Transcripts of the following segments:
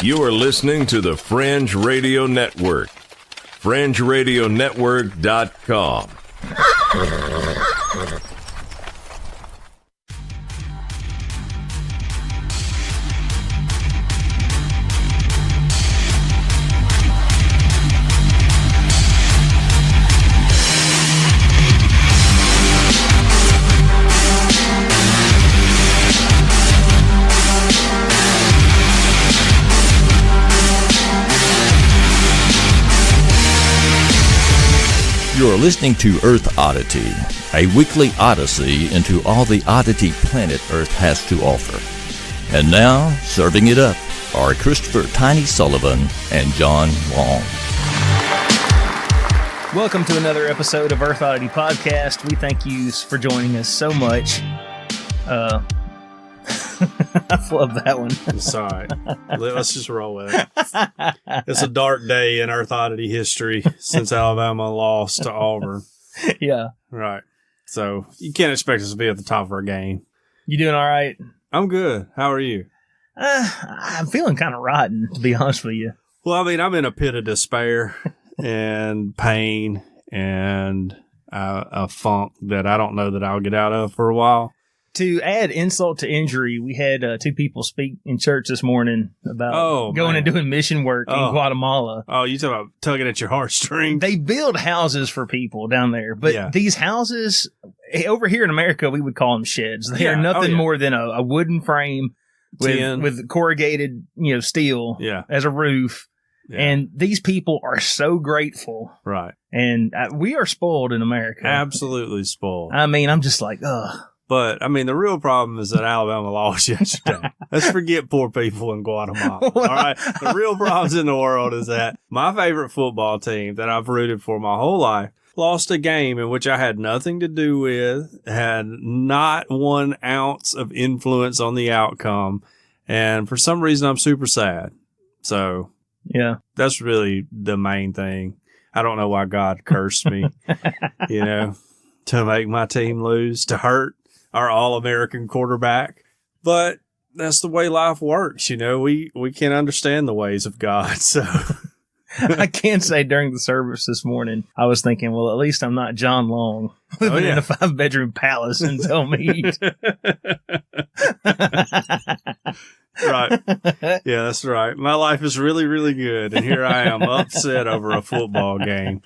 You are listening to the Fringe Radio Network. FringeRadioNetwork.com. You're listening to Earth Oddity, a weekly odyssey into all the oddity planet Earth has to offer. And now, serving it up are Christopher Tiny Sullivan and John Long. Welcome to another episode of Earth Oddity Podcast. We thank you for joining us so much. I love that one. It's all right. Let's just roll with it. It's a dark day in Earth Oddity history since Alabama lost to Auburn. Yeah. Right. So you can't expect us to be at the top of our game. You doing all right? I'm good. How are you? I'm feeling kind of rotten, to be honest with you. Well, I mean, I'm in a pit of despair and pain and a funk that I don't know that I'll get out of for a while. To add insult to injury, we had two people speak in church this morning about going and doing mission work in Guatemala. Oh, you talking about tugging at your heartstrings? They build houses for people down there, but these houses, over here in America, we would call them sheds. They are nothing more than a wooden frame with corrugated steel as a roof. Yeah. And these people are so grateful. Right. And we are spoiled in America. Absolutely spoiled. I mean, I'm just like, ugh. But, I mean, the real problem is that Alabama lost yesterday. Let's forget poor people in Guatemala. All right? The real problems in the world is that my favorite football team that I've rooted for my whole life lost a game in which I had nothing to do with, had not 1 ounce of influence on the outcome. And for some reason, I'm super sad. So, yeah, that's really the main thing. I don't know why God cursed me, to make my team lose, to hurt our All-American quarterback. But that's the way life works, We can't understand the ways of God, so. I can say during the service this morning, I was thinking, well, at least I'm not John Long living in a 5-bedroom palace until meat. Right. Yeah, that's right. My life is really, really good, and here I am upset over a football game.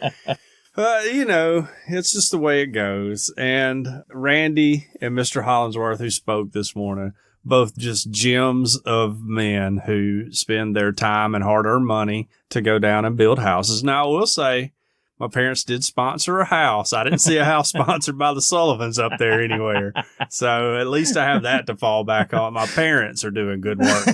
It's just the way it goes. And Randy and Mr. Hollingsworth, who spoke this morning, both just gems of men who spend their time and hard-earned money to go down and build houses. Now, I will say, my parents did sponsor a house. I didn't see a house sponsored by the Sullivans up there anywhere. So at least I have that to fall back on. My parents are doing good work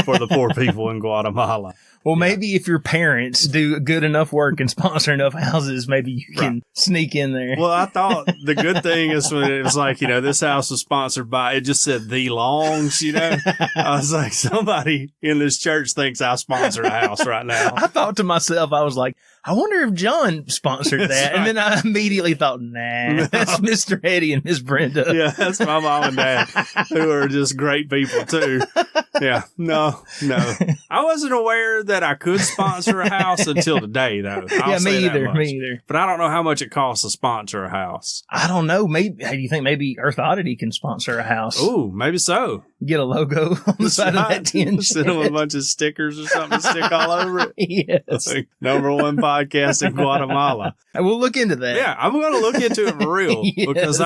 for the poor people in Guatemala. Well, maybe if your parents do good enough work and sponsor enough houses, maybe you can sneak in there. Well, I thought the good thing is when it was like, this house was sponsored by, it just said The Longs, I was like, somebody in this church thinks I sponsor a house right now. I thought to myself, I was like, I wonder if John sponsored that. And then I immediately thought, nah, that's Mr. Eddie and Miss Brenda. Yeah, that's my mom and dad, who are just great people, too. Yeah, no. I wasn't aware that I could sponsor a house until today, though. Me either. But I don't know how much it costs to sponsor a house. I don't know. Maybe, do you think maybe Earth Oddity can sponsor a house? Ooh, maybe so. Get a logo on the side of that tin. Send them a bunch of stickers or something to stick all over it. Yes. Like, #1 podcast in Guatemala. We'll look into that. Yeah, I'm going to look into it for real. Yes. Because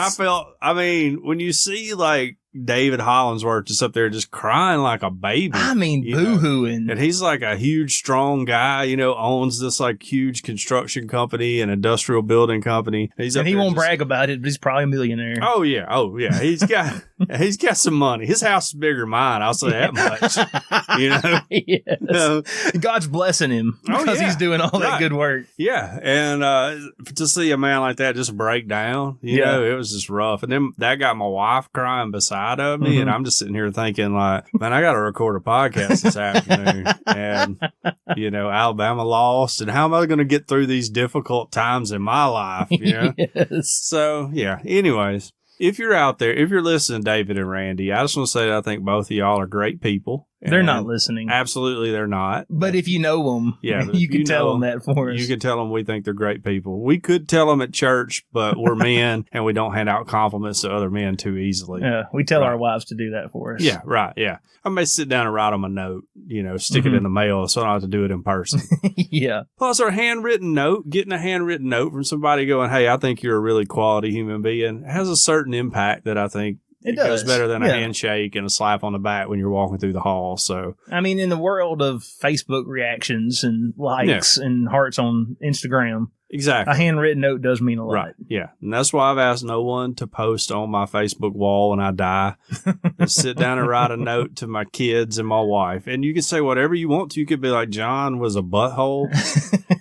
when you see like David Hollingsworth just up there just crying like a baby. I mean, boo-hooing. And he's like a huge, strong guy, owns this like huge construction company and industrial building company. And he won't brag about it, but he's probably a millionaire. Oh, yeah. He's got some money. His house is bigger than mine. I'll say that much. Yes. God's blessing him because he's doing all that good work. Yeah. And to see a man like that just break down, it was just rough. And then that got my wife crying beside of me, and I'm just sitting here thinking like, man, I got to record a podcast this afternoon, and Alabama lost, and how am I going to get through these difficult times in my life? Yes. So anyways, if you're out there, if you're listening, David and Randy, I just want to say that I think both of y'all are great people, They're not listening. Absolutely, they're not. But if you know them, you can tell them that for us. You can tell them we think they're great people. We could tell them at church, but we're men and we don't hand out compliments to other men too easily. Yeah, we tell our wives to do that for us. Yeah, right. Yeah. I may sit down and write them a note, stick it in the mail so I don't have to do it in person. Yeah. Plus, getting a handwritten note from somebody going, hey, I think you're a really quality human being, has a certain impact that I think it goes better than a handshake and a slap on the back when you're walking through the hall. So, I mean, in the world of Facebook reactions and likes and hearts on Instagram, exactly, a handwritten note does mean a lot. Right. Yeah. And that's why I've asked no one to post on my Facebook wall when I die. Just sit down and write a note to my kids and my wife. And you can say whatever you want to. You could be like, John was a butthole.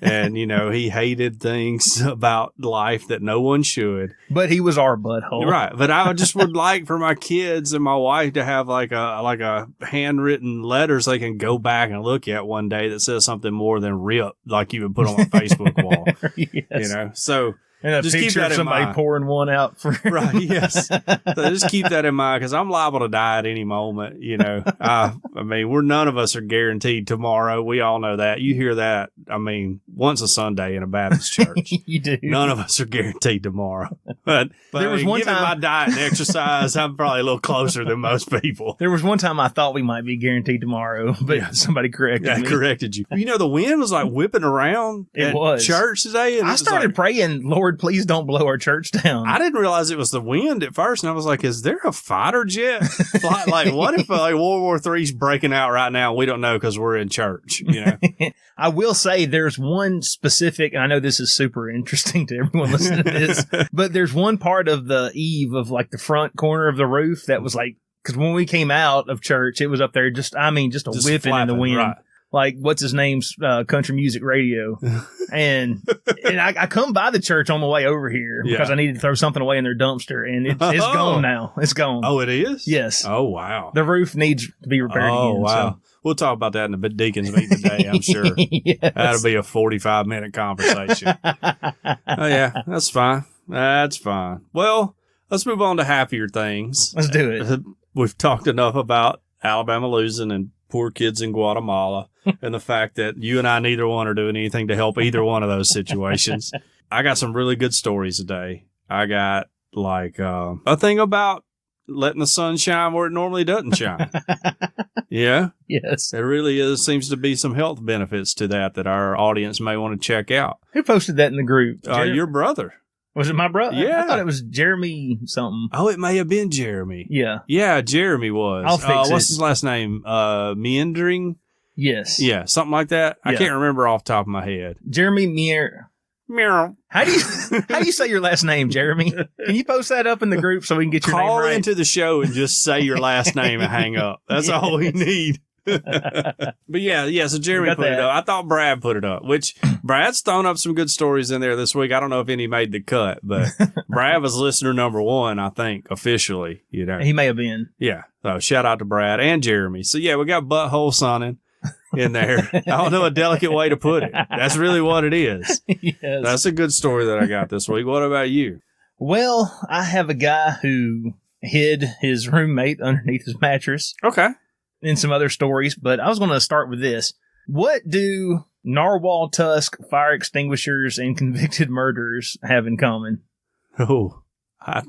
And, he hated things about life that no one should. But he was our butthole. Right. But I just would like for my kids and my wife to have like a handwritten letters they can go back and look at one day that says something more than RIP, like you would put on a Facebook wall. Yes. So and a just picture keep that of somebody in mind. pouring one out for right. Yes. So just keep that in mind because I'm liable to die at any moment. I mean, none of us are guaranteed tomorrow. We all know that. You hear that? I mean, once a Sunday in a Baptist church. You do. None of us are guaranteed tomorrow. But there was one given time my diet and exercise, I'm probably a little closer than most people. There was one time I thought we might be guaranteed tomorrow, but somebody corrected me. Corrected you. The wind was like whipping around at church today. And I started praying, Lord, please don't blow our church down. I didn't realize it was the wind at first, and I was like, is there a fighter jet? Like, what if World War III's breaking out right now? We don't know because we're in church, I will say there's one specific, and I know this is super interesting to everyone listening to this, but there's one part of the eave of like the front corner of the roof that was like, because when we came out of church, it was up there just a whipping in the wind. Right. Like, what's his name's country music radio. And I come by the church on the way over here because I needed to throw something away in their dumpster, and it's gone now. It's gone. Oh, it is? Yes. Oh, wow. The roof needs to be repaired again. Oh, wow. So. We'll talk about that in the deacons meeting today, I'm sure. Yes. That'll be a 45-minute conversation. Oh, yeah. That's fine. That's fine. Well, let's move on to happier things. Let's do it. We've talked enough about Alabama losing and poor kids in Guatemala and the fact that you and I, neither one are doing anything to help either one of those situations. I got some really good stories today. I got like a thing about letting the sun shine where it normally doesn't shine. Yeah. Yes. There really is. Seems to be some health benefits to that our audience may want to check out. Who posted that in the group? Your brother. Was it my brother? Yeah. I thought it was Jeremy something. Oh, it may have been Jeremy. Yeah. Yeah, Jeremy was. I'll fix it. What's his last name? Meandering? Yes. Yeah, something like that. Yeah. I can't remember off the top of my head. Jeremy Meow. How do you say your last name, Jeremy? Can you post that up in the group so we can get your name right? Call into the show and just say your last name and hang up. That's all we need. But so Jeremy put it up. I thought Brad put it up, which Brad's thrown up some good stories in there this week. I don't know if any made the cut, but Brad was listener number 1, I think, officially. He may have been. Yeah. So shout out to Brad and Jeremy. So we got butthole sunning in there. I don't know a delicate way to put it. That's really what it is. Yes. That's a good story that I got this week. What about you? Well, I have a guy who hid his roommate underneath his mattress. Okay. And some other stories, but I was going to start with this. What do Narwhal, Tusk, fire extinguishers, and convicted murderers have in common? Oh, I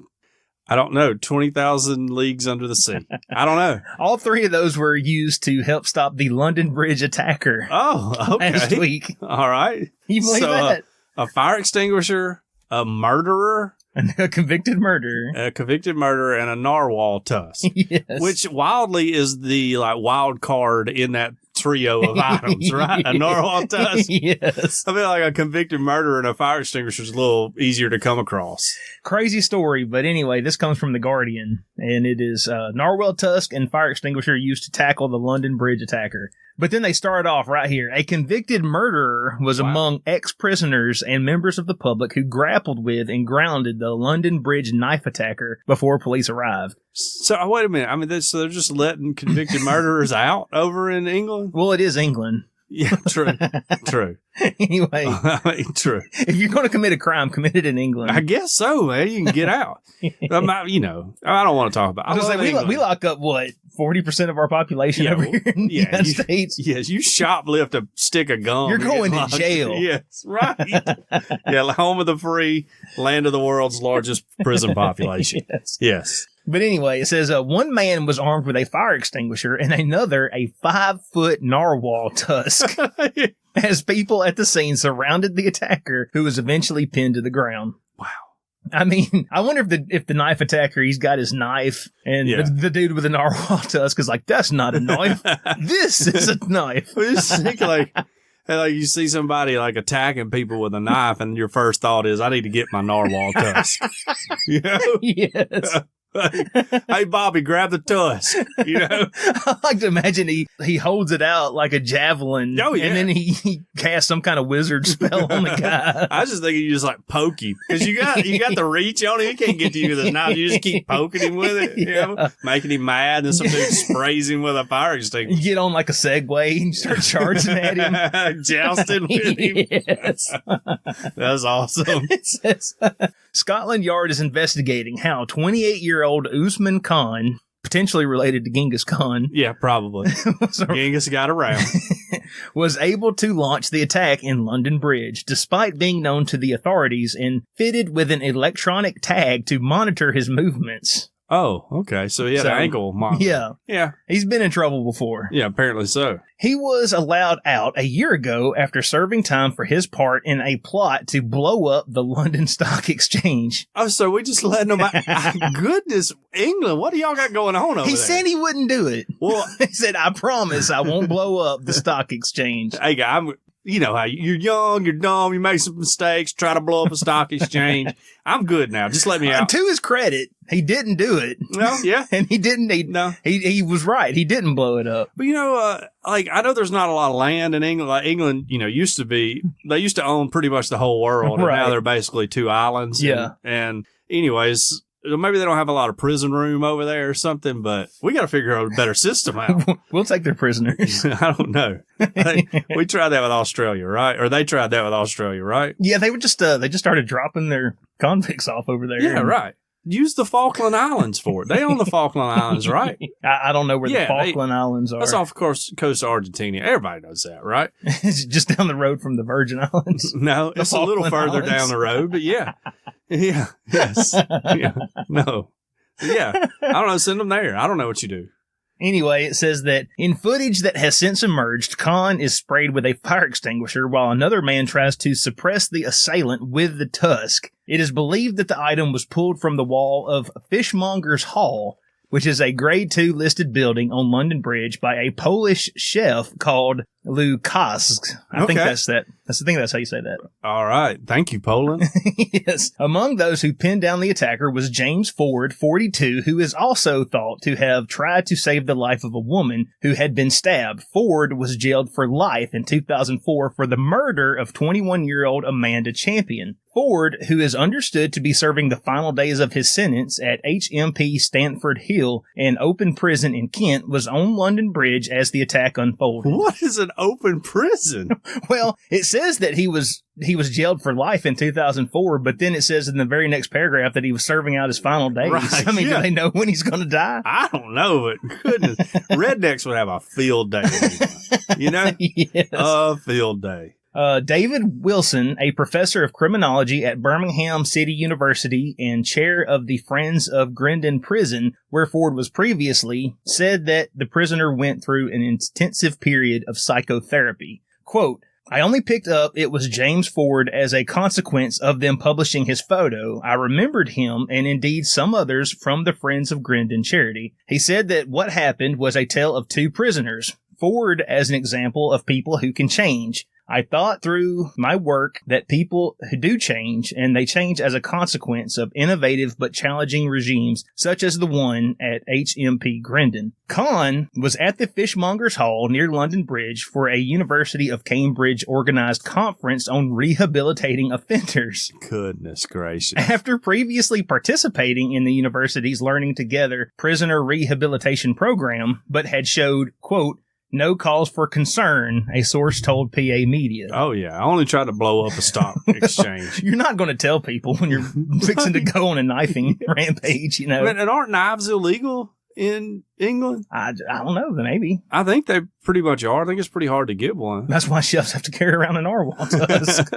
don't know. 20,000 Leagues Under the Sea. I don't know. All 3 of those were used to help stop the London Bridge attacker. Oh, okay. Last week. All right. You believe that? A fire extinguisher, a murderer, a convicted murderer, and a narwhal tusk. Yes. Which wildly is the wild card in that trio of items, right? A narwhal tusk. Yes. I feel like a convicted murderer and a fire extinguisher is a little easier to come across. Crazy story, but anyway, this comes from The Guardian, and it is narwhal tusk and fire extinguisher used to tackle the London Bridge attacker. But then they start off right here. A convicted murderer was among ex-prisoners and members of the public who grappled with and grounded the London Bridge knife attacker before police arrived. So, wait a minute. I mean, so they're just letting convicted murderers out over in England? Well, it is England. Yeah, true. Anyway. True. If you're going to commit a crime, commit it in England. I guess so, man. You can get out. I don't want to talk about it. We lock up, 40% of our population over here in the United States? Yes, you shoplift a stick of gum. You're going to jail. Yes, right. Yeah, home of the free, land of the world's largest prison population. Yes. But anyway, it says one man was armed with a fire extinguisher and another a 5-foot narwhal tusk as people at the scene surrounded the attacker, who was eventually pinned to the ground. Wow. I mean, I wonder if the knife attacker, he's got his knife, and the dude with the narwhal tusk is like, that's not a knife. This is a knife. I just think like you see somebody like attacking people with a knife, and your first thought is, I need to get my narwhal tusk. You know? Yes. Hey, Bobby, grab the tusk. You know, I like to imagine he holds it out like a javelin. Oh, yeah. And then he casts some kind of wizard spell on the guy. I was just thinking you just like poke him, because you got the reach on him. He can't get to you with his knife. You just keep poking him with it, you know, making him mad. And some dude sprays him with a fire extinguisher. You get on like a Segway and start charging at him, jousting with him. Yes. That's awesome. It says Scotland Yard is investigating how 28-year-old Usman Khan, potentially related to Genghis Khan. Yeah, probably. Genghis got around. Was able to launch the attack in London Bridge, despite being known to the authorities and fitted with an electronic tag to monitor his movements. Oh, okay. So he had an ankle monitor. Yeah. Yeah. He's been in trouble before. Yeah, apparently so. He was allowed out a year ago after serving time for his part in a plot to blow up the London Stock Exchange. Oh, so we just letting him out. Goodness, England, what do y'all got going on over there? He said he wouldn't do it. Well, he said, I promise I won't blow up the stock exchange. Hey, guy, you know how you're young, you're dumb, you make some mistakes, try to blow up a stock exchange. I'm good now. Just let me out. To his credit, he didn't do it. No, yeah. And he didn't. He was right. He didn't blow it up. But, I know there's not a lot of land in England. Like England, they used to own pretty much the whole world. And now they're basically 2 islands. Yeah. And anyways, maybe they don't have a lot of prison room over there or something, but we got to figure out a better system out. We'll take their prisoners. I don't know. We tried that with Australia, right? Or they tried that with Australia, right? Yeah, they just started dropping their convicts off over there. Yeah, right. Use the Falkland Islands for it. They own the Falkland Islands, right? I don't know where the Falkland Islands are. That's off course of Argentina. Everybody knows that, right? It's just down the road from the Virgin Islands. No, it's Falkland a little further down the road, but yeah. Yeah. Yes. Yeah. No. Yeah. I don't know. Send them there. I don't know what you do. Anyway, it says that in footage that has since emerged, Khan is sprayed with a fire extinguisher while another man tries to suppress the assailant with the tusk. It is believed that the item was pulled from the wall of Fishmonger's Hall, which is a Grade 2 listed building on London Bridge by a Polish chef called Tusk. I think that's how you say that. All right. Thank you, Poland. Yes. Among those who pinned down the attacker was James Ford, 42, who is also thought to have tried to save the life of a woman who had been stabbed. Ford was jailed for life in 2004 for the murder of 21-year-old Amanda Champion. Ford, who is understood to be serving the final days of his sentence at HMP Stanford Hill, an open prison in Kent, was on London Bridge as the attack unfolded. What is an open prison? Well, it says that he was jailed for life in 2004, but then it says in the very next paragraph that he was serving out his final days. Right, I mean, do they know when he's going to die? I don't know, but goodness, rednecks would have a field day. You know? Yes. A field day. David Wilson, a professor of criminology at Birmingham City University and chair of the Friends of Grendon Prison, where Ford was previously, said that the prisoner went through an intensive period of psychotherapy. Quote, I only picked up it was James Ford as a consequence of them publishing his photo. I remembered him and indeed some others from the Friends of Grendon charity. He said that what happened was a tale of 2 prisoners. Ford as an example of people who can change. I thought through my work that people who do change, and they change as a consequence of innovative but challenging regimes, such as the one at HMP Grendon. Khan was at the Fishmonger's Hall near London Bridge for a University of Cambridge organized conference on rehabilitating offenders. Goodness gracious. After previously participating in the university's Learning Together prisoner rehabilitation program, but had showed, quote, no cause for concern, a source told PA Media. Oh, yeah. I only tried to blow up a stock exchange. You're not going to tell people when you're fixing to go on a knifing rampage, you know. And aren't knives illegal in England? I don't know, maybe. I think they pretty much are. I think it's pretty hard to get one. That's why chefs have to carry around a narwhal tusk.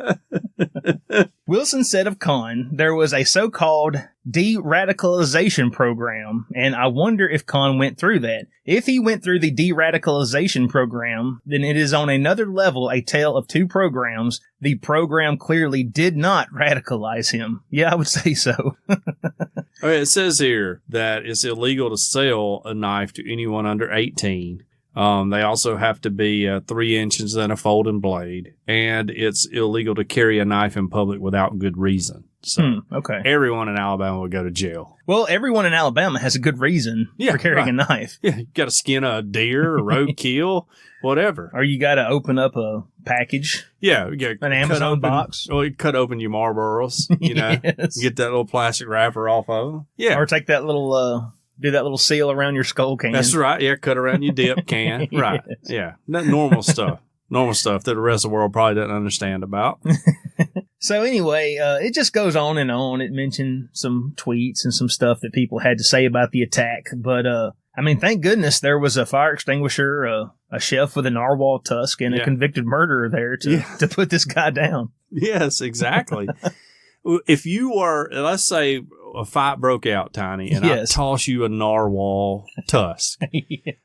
Wilson said of Khan, there was a so-called de-radicalization program, and I wonder if Khan went through that. If he went through the de-radicalization program, then it is on another level a tale of two programs. The program clearly did not radicalize him. Yeah, I would say so. Okay, it says here that it's illegal to sell a knife to anyone under 18. They also have to be 3 inches and a folding blade, and it's illegal to carry a knife in public without good reason. So okay. Everyone in Alabama would go to jail. Well, everyone in Alabama has a good reason for carrying a knife. Yeah, you got to skin a deer, a roadkill, whatever. Or you got to open up a package. Yeah, an Amazon box. Or you cut open your Marlboros, you know, Yes. get that little plastic wrapper off of them. Yeah. Or take that little... do that little seal around your skull can. That's right. Yeah, cut around your dip can. Right. Yes. Yeah. That normal stuff. Normal stuff that the rest of the world probably doesn't understand about. So anyway, it just goes on and on. It mentioned some tweets and some stuff that people had to say about the attack. But, I mean, thank goodness there was a fire extinguisher, a chef with a narwhal tusk, and a convicted murderer there to put this guy down. Yes, exactly. If you were, let's say a fight broke out, Tiny, and I toss you a narwhal tusk,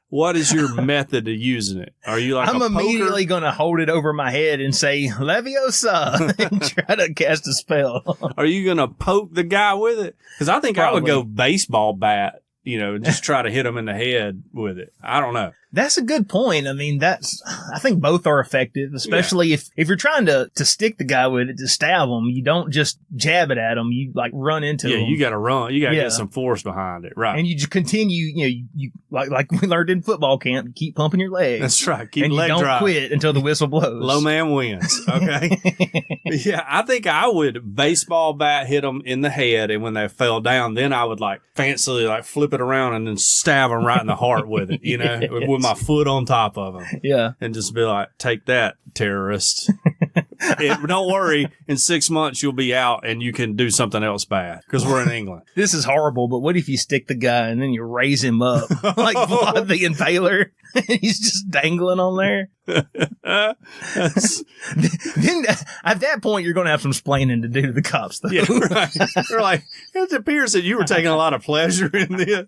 what is your method of using it? Are you like I'm a poker? immediately going to hold it over my head and say, Leviosa, and try to cast a spell. Are you going to poke the guy with it? Because I think I would go baseball bat, you know, just try to hit him in the head with it. I don't know. That's a good point. I mean, I think both are effective, especially if you're trying to stick the guy with it, to stab him, you don't just jab it at him. You like run into him. Yeah, you got to run. You got to get some force behind it. Right. And you just continue, you like we learned in football camp, you keep pumping your legs. That's right. Keep and leg you don't drive. quit until the whistle blows. Low man wins. Okay. Yeah, I think I would baseball bat hit them in the head, and when they fell down, then I would like fancily like flip it around and then stab them right in the heart with it, you know, with my foot on top of them. Yeah. And just be like, take that, terrorist. Don't worry, in 6 months you'll be out and you can do something else bad because we're in England. This is horrible, but what if you stick the guy and then you raise him up like Vlad the Impaler? He's just dangling on there. Then at that point, you're going to have some splaining to do to the cops, though. Yeah, right. They're like, it appears that you were taking a lot of pleasure in this.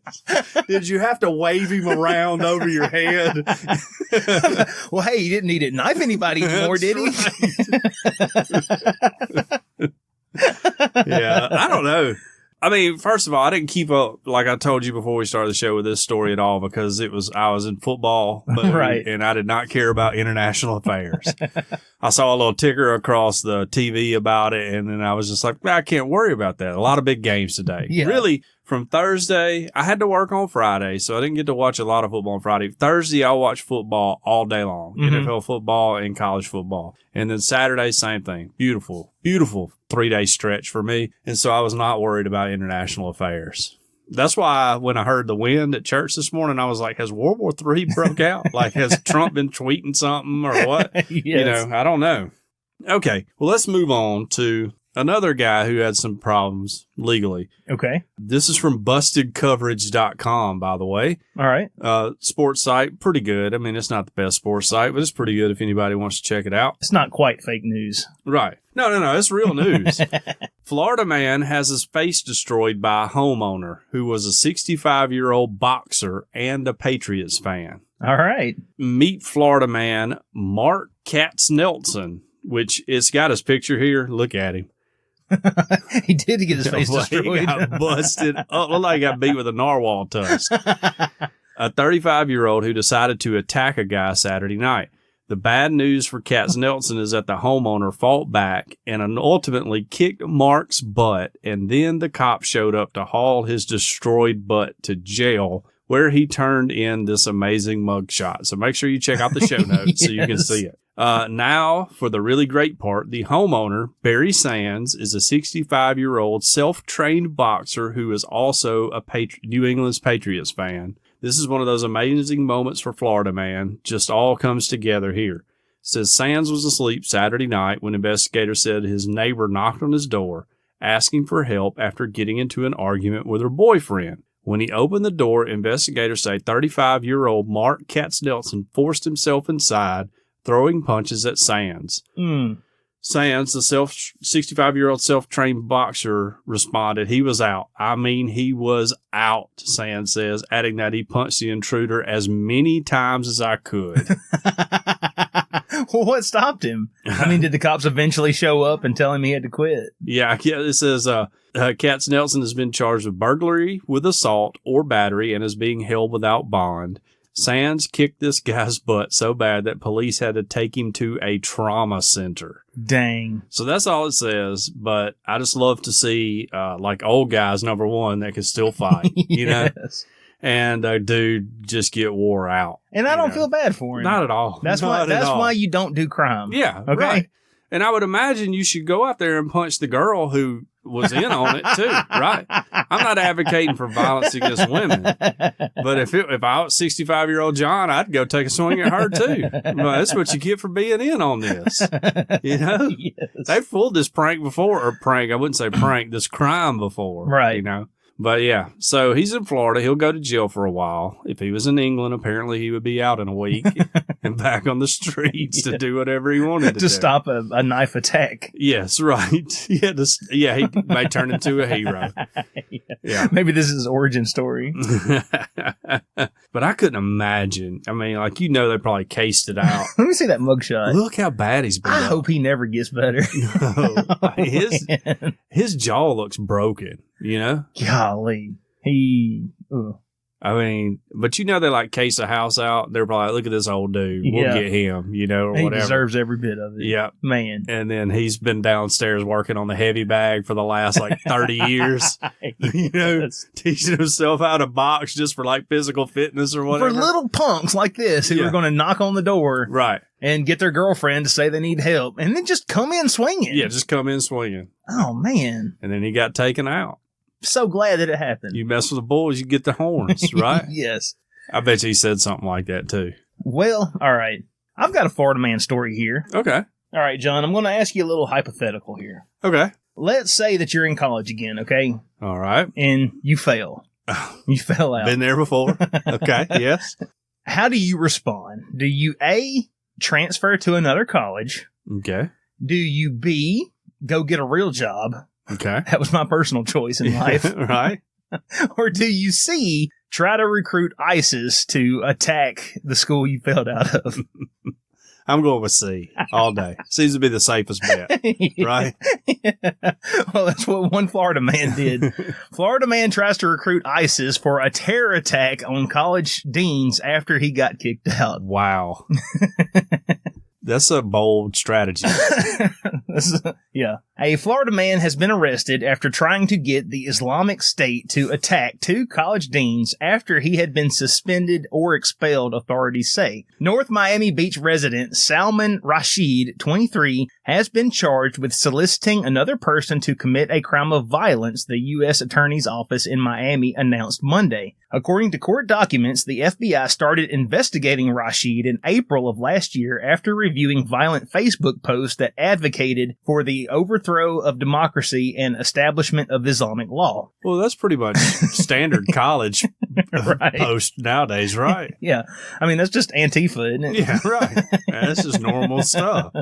Did you have to wave him around over your head? Well, hey, he didn't need to knife anybody anymore, did he? Yeah, I don't know. I mean, first of all, I didn't keep up, like I told you before we started the show, with this story at all because I was in football mode, right, and I did not care about international affairs. I saw a little ticker across the TV about it, and then I was just like, I can't worry about that. A lot of big games today. Yeah. Really, from Thursday, I had to work on Friday, so I didn't get to watch a lot of football on Friday. Thursday, I watched football all day long, NFL football and college football. And then Saturday, same thing. Beautiful, beautiful 3-day stretch for me. And so I was not worried about international affairs. That's why when I heard the wind at church this morning, I was like, has World War III broke out? Like, has Trump been tweeting something or what? Yes. You know, I don't know. Okay, well, let's move on to another guy who had some problems legally. Okay. This is from bustedcoverage.com, by the way. All right. Sports site, pretty good. I mean, it's not the best sports site, but it's pretty good if anybody wants to check it out. It's not quite fake news. Right. No. It's real news. Florida man has his face destroyed by a homeowner who was a 65-year-old boxer and a Patriots fan. All right. Meet Florida man Mark Katz-Nelson, which it's got his picture here. Look at him. He did get his face destroyed. He got busted. Oh, looked like he got beat with a narwhal tusk. A 35-year-old who decided to attack a guy Saturday night. The bad news for Katz-Nelson is that the homeowner fought back and ultimately kicked Mark's butt, and then the cops showed up to haul his destroyed butt to jail, where he turned in this amazing mugshot. So make sure you check out the show notes so you can see it. Now, for the really great part, the homeowner, Barry Sands, is a 65-year-old self-trained boxer who is also a New England's Patriots fan. This is one of those amazing moments for Florida man. Just all comes together here. It says Sands was asleep Saturday night when investigators said his neighbor knocked on his door asking for help after getting into an argument with her boyfriend. When he opened the door, investigators say 35-year-old Mark Katznelson forced himself inside, throwing punches at Sands. Sands, the 65-year-old self-trained boxer, responded, "He was out. I mean, he was out," Sands says, adding that he punched the intruder as many times as I could. Well, what stopped him? I mean, did the cops eventually show up and tell him he had to quit? Yeah, it says Katznelson has been charged with burglary, with assault, or battery, and is being held without bond. Sands kicked this guy's butt so bad that police had to take him to a trauma center. Dang. So that's all it says, but I just love to see, like, old guys, number one, that can still fight, you know? And a dude just get wore out. And I don't feel bad for him. Not at all. That's why you don't do crime. Yeah, okay? Right. And I would imagine you should go out there and punch the girl who was in on it too, right? I'm not advocating for violence against women, but if I was 65-year-old John, I'd go take a swing at her too. Well, that's what you get for being in on this. You know, yes. They pulled this prank before, or prank. I wouldn't say prank. This crime before, right? You know. But yeah, so he's in Florida. He'll go to jail for a while. If he was in England, apparently he would be out in a week and back on the streets to do whatever he wanted to do. Stop a knife attack. Yes, right. He may turn into a hero. Yeah. Maybe this is his origin story. But I couldn't imagine. I mean, like, they probably cased it out. Let me see that mugshot. Look how bad he's been. I hope he never gets better. No. His jaw looks broken. You know? Golly. I mean, but they like case a house out. They're probably like, look at this old dude. We'll get him, or he whatever. He deserves every bit of it. Yeah. Man. And then he's been downstairs working on the heavy bag for the last 30 years. Teaching himself how to box just for physical fitness or whatever. For little punks like this who are going to knock on the door. Right. And get their girlfriend to say they need help. And then just come in swinging. Yeah, just come in swinging. Oh, man. And then he got taken out. So glad that it happened. You mess with the boys, you get the horns, right? Yes. I bet you he said something like that too. Well, all right. I've got a Florida man story here. Okay. All right, John, I'm going to ask you a little hypothetical here. Okay. Let's say that you're in college again, okay? All right. And you fail. You fell out. Been there before. Okay, yes. How do you respond? Do you A, transfer to another college? Okay. Do you B, go get a real job? Okay. That was my personal choice in life. Right. Or do you C, try to recruit ISIS to attack the school you failed out of? I'm going with C all day. Seems to be the safest bet, right? Yeah. Well, that's what one Florida man did. Florida man tries to recruit ISIS for a terror attack on college deans after he got kicked out. Wow. That's a bold strategy. Yeah. A Florida man has been arrested after trying to get the Islamic State to attack 2 college deans after he had been suspended or expelled, authorities say. North Miami Beach resident Salman Rashid, 23, has been charged with soliciting another person to commit a crime of violence, the U.S. Attorney's Office in Miami announced Monday. According to court documents, the FBI started investigating Rashid in April of last year after reviewing violent Facebook posts that advocated for the overthrow of democracy and establishment of Islamic law. Well, that's pretty much standard college post nowadays, right? Yeah. I mean, that's just Antifa, isn't it? Yeah, right. That's just normal stuff.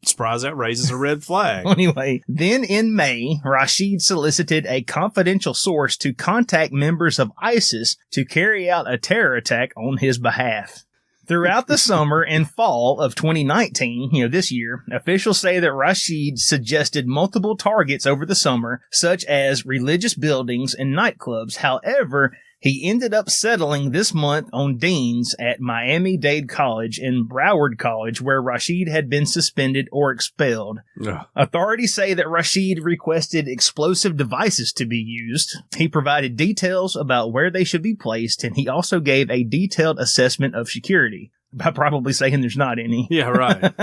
Surprised that raises a red flag. Anyway, then in May, Rashid solicited a confidential source to contact members of ISIS to carry out a terror attack on his behalf. Throughout the summer and fall of 2019, this year, officials say that Rashid suggested multiple targets over the summer, such as religious buildings and nightclubs. However, he ended up settling this month on deans at Miami-Dade College and Broward College, where Rashid had been suspended or expelled. Ugh. Authorities say that Rashid requested explosive devices to be used. He provided details about where they should be placed, and he also gave a detailed assessment of security. By probably saying there's not any. Yeah, right.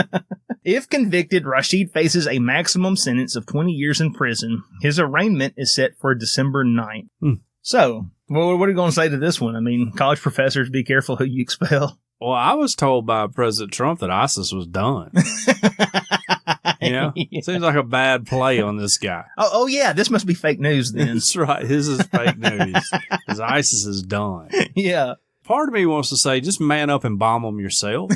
If convicted, Rashid faces a maximum sentence of 20 years in prison. His arraignment is set for December 9th. So, well, what are you going to say to this one? I mean, college professors, be careful who you expel. Well, I was told by President Trump that ISIS was done. Yeah. Seems like a bad play on this guy. Oh, yeah. This must be fake news then. That's right. This is fake news. Because ISIS is done. Yeah. Part of me wants to say, just man up and bomb them yourself.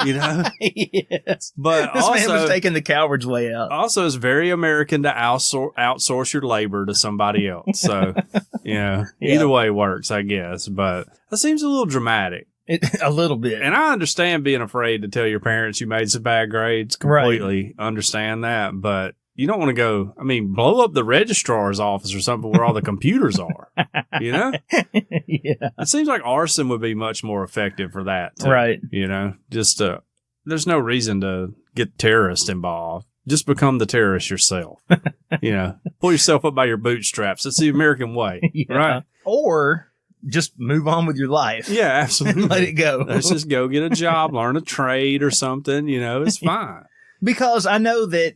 Yes. But this also, man was taking the coward's way out. Also, it's very American to outsource your labor to somebody else. So, either way works, I guess. But that seems a little dramatic. A little bit. And I understand being afraid to tell your parents you made some bad grades. Completely understand that. But you don't want to go, blow up the registrar's office or something where all the computers are. Yeah. It seems like arson would be much more effective for that. Too, right. Just there's no reason to get terrorists involved. Just become the terrorist yourself. Pull yourself up by your bootstraps. It's the American way. Right. Or just move on with your life. Yeah, absolutely. Let it go. Let's just go get a job, learn a trade or something. It's fine. Because I know that,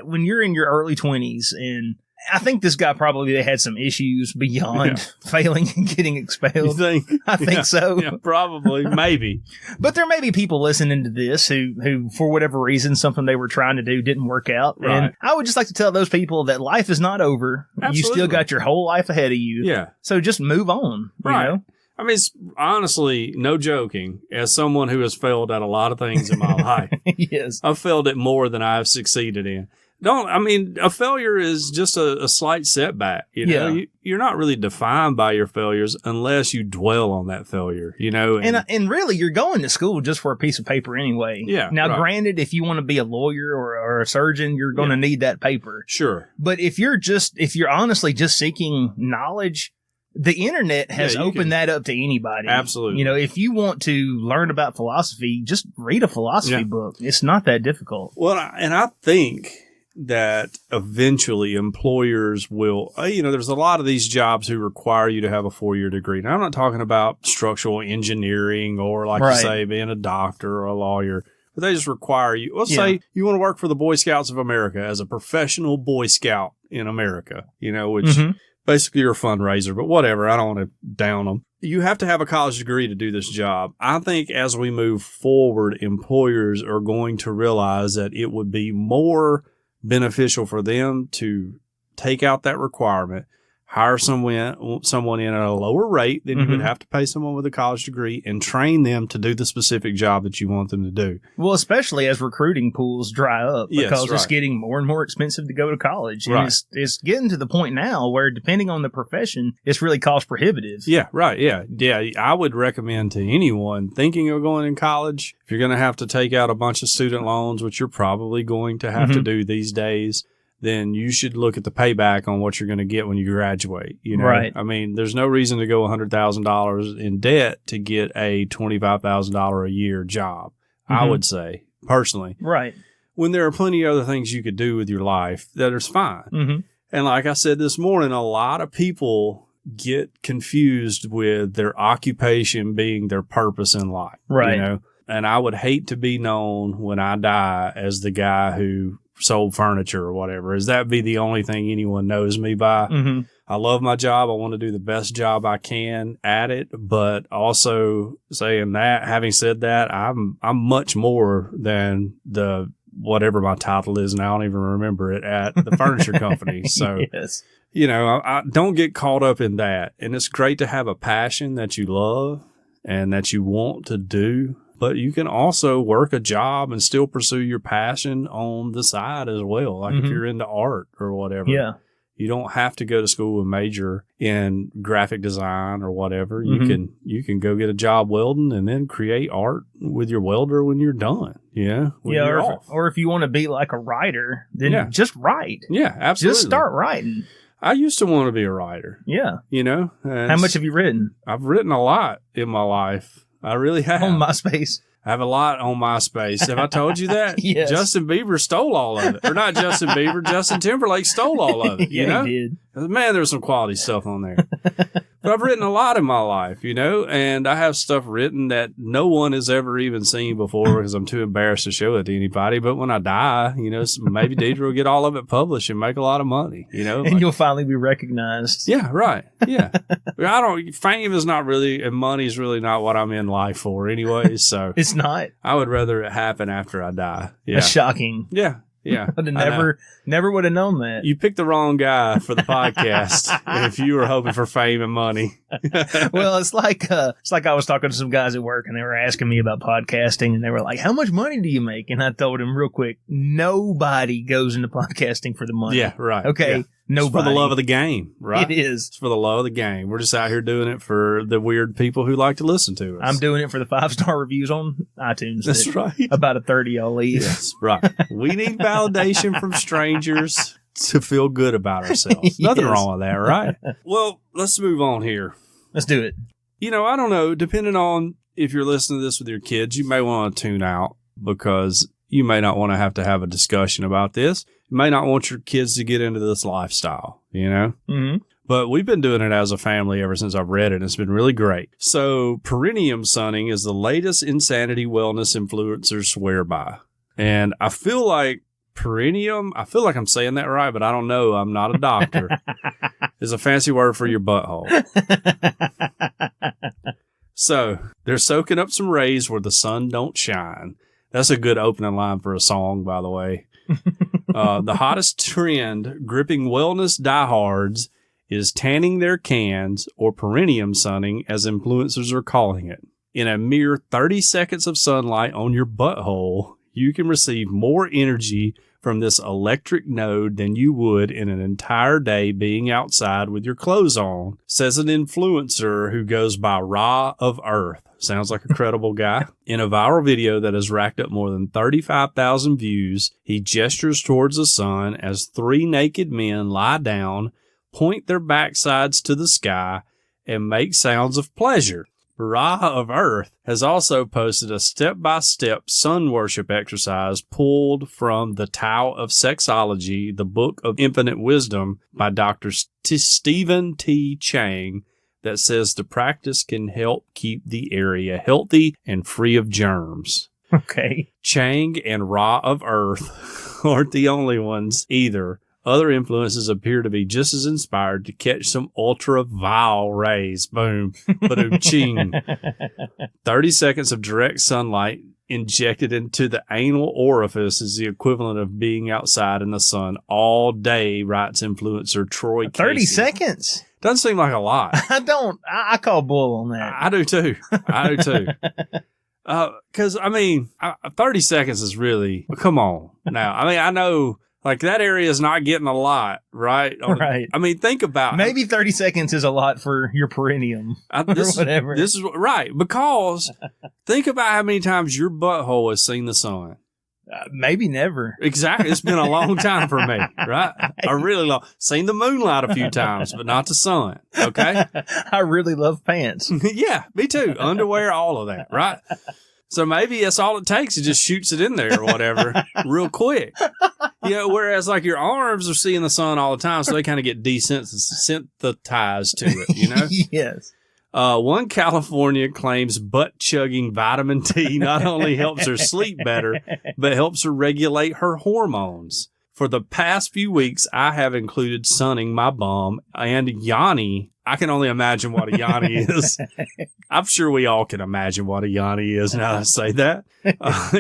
when you're in your early 20s, and I think this guy probably had some issues beyond failing and getting expelled. You think? I think so. Yeah, probably. Maybe. But there may be people listening to this who, for whatever reason, something they were trying to do didn't work out. Right. And I would just like to tell those people that life is not over. Absolutely. You still got your whole life ahead of you. Yeah. So just move on. Right. It's honestly, no joking, as someone who has failed at a lot of things in my life. Yes. I've failed at more than I've succeeded in. A failure is just a slight setback. You're not really defined by your failures unless you dwell on that failure, And really, you're going to school just for a piece of paper anyway. Yeah. Now, granted, if you want to be a lawyer or a surgeon, you're going to need that paper. Sure. But if you're honestly just seeking knowledge, the internet has opened that up to anybody. Absolutely. If you want to learn about philosophy, just read a philosophy book. It's not that difficult. Well, and I think that eventually employers will, there's a lot of these jobs who require you to have a 4-year degree. Now, I'm not talking about structural engineering or, like you say, being a doctor or a lawyer. But they just require you. Let's say you want to work for the Boy Scouts of America as a professional Boy Scout in America, which basically you're a fundraiser, but whatever. I don't want to down them. You have to have a college degree to do this job. I think as we move forward, employers are going to realize that it would be more beneficial for them to take out that requirement, hire someone in at a lower rate than you would have to pay someone with a college degree, and train them to do the specific job that you want them to do. Well, especially as recruiting pools dry up, because it's getting more and more expensive to go to college. And it's getting to the point now where, depending on the profession, it's really cost prohibitive. Yeah, right. Yeah. I would recommend to anyone thinking of going in college, if you're going to have to take out a bunch of student loans, which you're probably going to have to do these days, then you should look at the payback on what you're going to get when you graduate. Right. There's no reason to go $100,000 in debt to get a $25,000 a year job, I would say, personally. Right. When there are plenty of other things you could do with your life that is fine. And like I said this morning, a lot of people get confused with their occupation being their purpose in life. Right. And I would hate to be known when I die as the guy who sold furniture or whatever. Is that be the only thing anyone knows me by? I love my job. I want to do the best job I can at it. But also having said that, I'm much more than the whatever my title is, and I don't even remember it, at the furniture company. So, I don't get caught up in that. And it's great to have a passion that you love and that you want to do. But you can also work a job and still pursue your passion on the side as well. Like if you're into art or whatever. Yeah. You don't have to go to school and major in graphic design or whatever. You can go get a job welding and then create art with your welder when you're done. Yeah. Or if you want to be like a writer, then just write. Yeah, absolutely. Just start writing. I used to want to be a writer. Yeah. How much have you written? I've written a lot in my life. I really have. On MySpace. I have a lot on MySpace. Have I told you that? Yes. Justin Bieber stole all of it. Or not Justin Bieber, Justin Timberlake stole all of it. He did. Man, there's some quality stuff on there. But I've written a lot in my life, and I have stuff written that no one has ever even seen before because I'm too embarrassed to show it to anybody. But when I die, maybe Deidre will get all of it published and make a lot of money, And you'll finally be recognized. Yeah, right. Yeah. Fame is not really, and money is really not what I'm in life for anyways. So it's not. I would rather it happen after I die. Yeah. That's shocking. Yeah. Yeah. I'd never would have known that. You picked the wrong guy for the podcast if you were hoping for fame and money. Well, it's like I was talking to some guys at work and they were asking me about podcasting and they were like, how much money do you make? And I told them real quick, nobody goes into podcasting for the money. Yeah, right. Okay. Yeah. Nobody. It's for the love of the game, right? It is. It's for the love of the game. We're just out here doing it for the weird people who like to listen to us. I'm doing it for the 5-star reviews on iTunes. That's right. About a 30 I'll leave. Yes, right. We need validation from strangers to feel good about ourselves. Nothing wrong with that, right? Well, let's move on here. Let's do it. I don't know. Depending on if you're listening to this with your kids, you may want to tune out because you may not want to have a discussion about this. You may not want your kids to get into this lifestyle, Mm-hmm. But we've been doing it as a family ever since I've read it. It's been really great. So perineum sunning is the latest insanity wellness influencers swear by. And I feel like perineum, I feel like I'm saying that right, but I don't know. I'm not a doctor. Is a fancy word for your butthole. So they're soaking up some rays where the sun don't shine. That's a good opening line for a song, by the way. The hottest trend gripping wellness diehards is tanning their cans, or perineum sunning, as influencers are calling it. In a mere 30 seconds of sunlight on your butthole, you can receive more energy from this electric node than you would in an entire day being outside with your clothes on, says an influencer who goes by Ra of Earth. Sounds like a credible guy. In a viral video that has racked up more than 35,000 views, he gestures towards the sun as 3 naked men lie down, point their backsides to the sky, and make sounds of pleasure. Ra of Earth has also posted a step-by-step sun worship exercise pulled from the Tao of Sexology, the Book of Infinite Wisdom by Dr. Stephen T. Chang, that says the practice can help keep the area healthy and free of germs. Okay. Chang and Ra of Earth aren't the only ones either. Other influences appear to be just as inspired to catch some ultraviolet rays. Boom. Ba-doom, ching. 30 seconds of direct sunlight injected into the anal orifice is the equivalent of being outside in the sun all day, writes influencer Troy 30 Casey. seconds? Doesn't seem like a lot. I call bull on that. I do too. Because, 30 seconds is really, come on. Now, I know, like, that area is not getting a lot, right? Right. Think about it. Maybe 30 seconds is a lot for your perineum or whatever. This is right, because think about how many times your butthole has seen the sun. Maybe never. Exactly. It's been a long time for me, right? A really long. Seen the moonlight a few times, but not the sun. Okay. I really love pants. Yeah, me too. Underwear, all of that, right? So maybe that's all it takes. It just shoots it in there or whatever real quick. Whereas like your arms are seeing the sun all the time, so they kind of get desensitized to it, Yes. One California claims butt-chugging vitamin T not only helps her sleep better, but helps her regulate her hormones. For the past few weeks, I have included sunning my bum and yoni. I can only imagine what a yoni is. I'm sure we all can imagine what a yoni is now that I say that.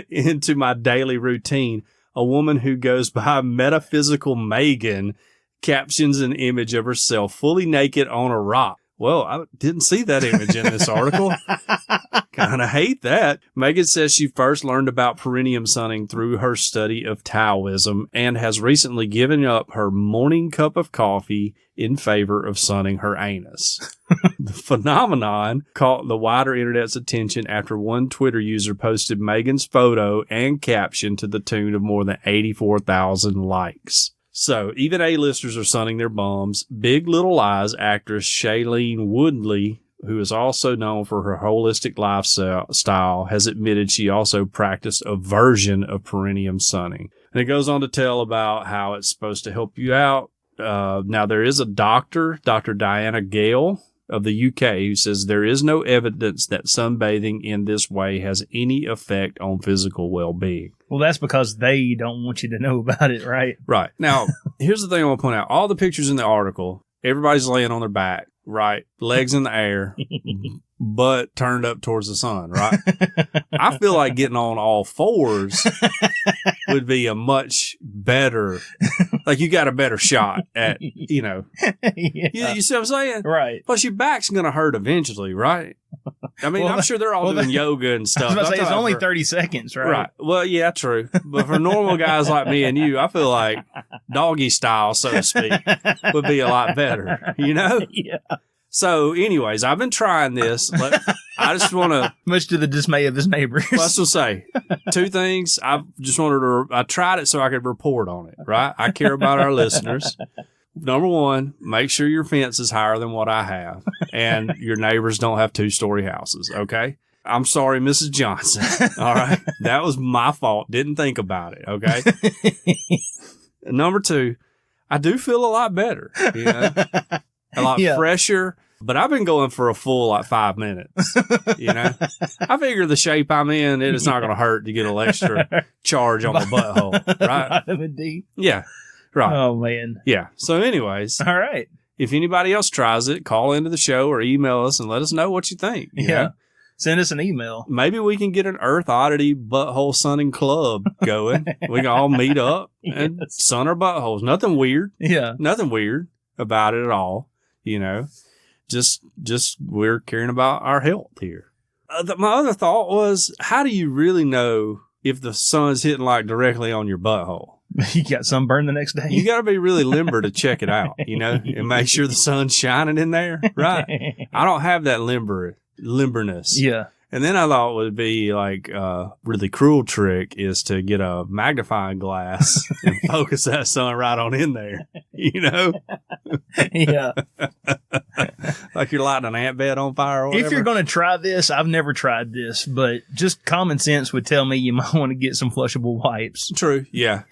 Into my daily routine. A woman who goes by Metaphysical Megan captions an image of herself fully naked on a rock. Well, I didn't see that image in this article. Kind of hate that. Megan says she first learned about perineum sunning through her study of Taoism and has recently given up her morning cup of coffee in favor of sunning her anus. The phenomenon caught the wider internet's attention after one Twitter user posted Megan's photo and caption to the tune of more than 84,000 likes. So, even A-listers are sunning their bums. Big Little Lies actress Shailene Woodley, who is also known for her holistic lifestyle, has admitted she also practiced a version of perineum sunning. And it goes on to tell about how it's supposed to help you out. Now, there is a doctor, Dr. Diana Gale, of the UK, who says there is no evidence that sunbathing in this way has any effect on physical well-being. Well, that's because they don't want you to know about it, right? Right. Now, here's the thing I want to point out. All the pictures in the article, everybody's laying on their back, right? Legs in the air, butt turned up towards the sun, right? I feel like getting on all fours would be a much better, like you got a better shot at, you know. Yeah. You see what I'm saying? Right. Plus, your back's going to hurt eventually, right? I mean, I'm sure they're all doing yoga and stuff. I was about to say, it's only 30 seconds, right? Right. Well, yeah, true. But for normal guys like me and you, I feel like doggy style, so to speak, would be a lot better, you know? Yeah. So, anyways, I've been trying this. I just want to... Much to the dismay of his neighbors. Let's just say, two things. I tried it so I could report on it, right? I care about our listeners. Number one, make sure your fence is higher than what I have and your neighbors don't have 2-story houses, okay? I'm sorry, Mrs. Johnson, all right? That was my fault. Didn't think about it, okay? Number two, I do feel a lot better, you know? A lot fresher, but I've been going for a full 5 minutes, you know? I figure the shape I'm in, it's not going to hurt to get an extra charge on the butthole, right? Vitamin D. Yeah. Right. Oh, man. Yeah. So anyways. All right. If anybody else tries it, call into the show or email us and let us know what you think. You know? Send us an email. Maybe we can get an Earth Oddity butthole sunning club going. We can all meet up and sun our buttholes. Nothing weird. Yeah. Nothing weird about it at all. You know, just we're caring about our health here. My other thought was, how do you really know if the sun's hitting like directly on your butthole? You got sunburn the next day? You got to be really limber to check it out, you know, and make sure the sun's shining in there. Right. I don't have that limberness. Yeah. And then I thought would be like a really cruel trick is to get a magnifying glass and focus that sun right on in there, you know? Yeah. Like you're lighting an ant bed on fire or whatever. If you're going to try this, I've never tried this, but just common sense would tell me you might want to get some flushable wipes. True. Yeah.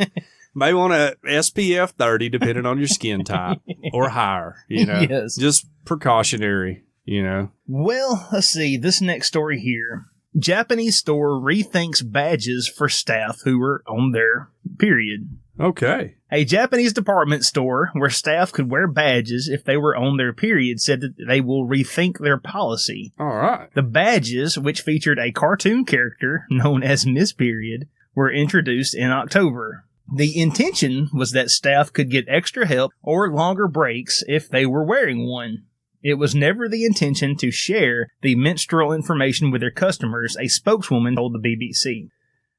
May want a SPF 30 depending on your skin type or higher, you know? Yes. Just precautionary. You know? Well, let's see. This next story here. Japanese store rethinks badges for staff who are on their period. Okay. A Japanese department store where staff could wear badges if they were on their period said that they will rethink their policy. All right. The badges, which featured a cartoon character known as Miss Period, were introduced in October. The intention was that staff could get extra help or longer breaks if they were wearing one. It was never the intention to share the menstrual information with their customers, a spokeswoman told the BBC.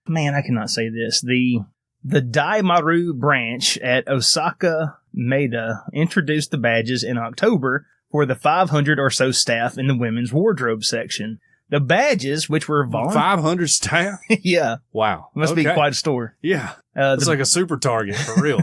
Man, I cannot say this. The Daimaru branch at Osaka Maeda introduced the badges in October for the 500 or so staff in the women's wardrobe section. The badges, which were 500 staff? Yeah. Wow. Must be quite a store. Yeah. It's like a super Target, for real.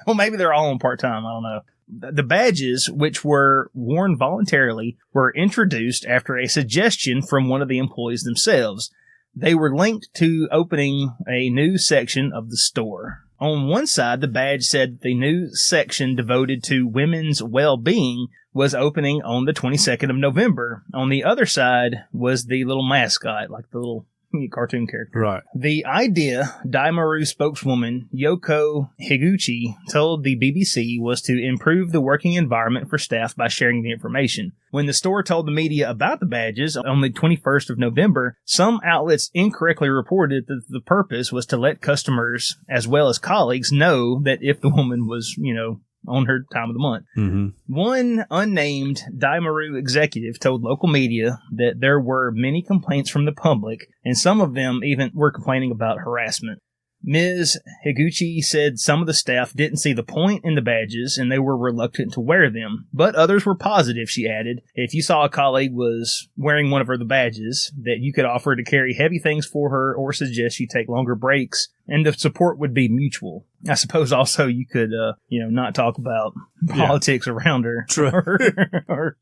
Well, maybe they're all on part-time. I don't know. The badges, which were worn voluntarily, were introduced after a suggestion from one of the employees themselves. They were linked to opening a new section of the store. On one side, the badge said the new section devoted to women's well-being was opening on the 22nd of November. On the other side was the little mascot, like the little cartoon character. Right. The idea, Daimaru spokeswoman Yoko Higuchi told the BBC, was to improve the working environment for staff by sharing the information. When the store told the media about the badges on the 21st of November, some outlets incorrectly reported that the purpose was to let customers, as well as colleagues, know that if the woman was, on her time of the month. Mm-hmm. One unnamed Daimaru executive told local media that there were many complaints from the public, and some of them even were complaining about harassment. Ms. Higuchi said some of the staff didn't see the point in the badges and they were reluctant to wear them, but others were positive, she added. If you saw a colleague was wearing one of her badges, that you could offer to carry heavy things for her or suggest she take longer breaks, and the support would be mutual. I suppose also you could, not talk about politics around her. True. or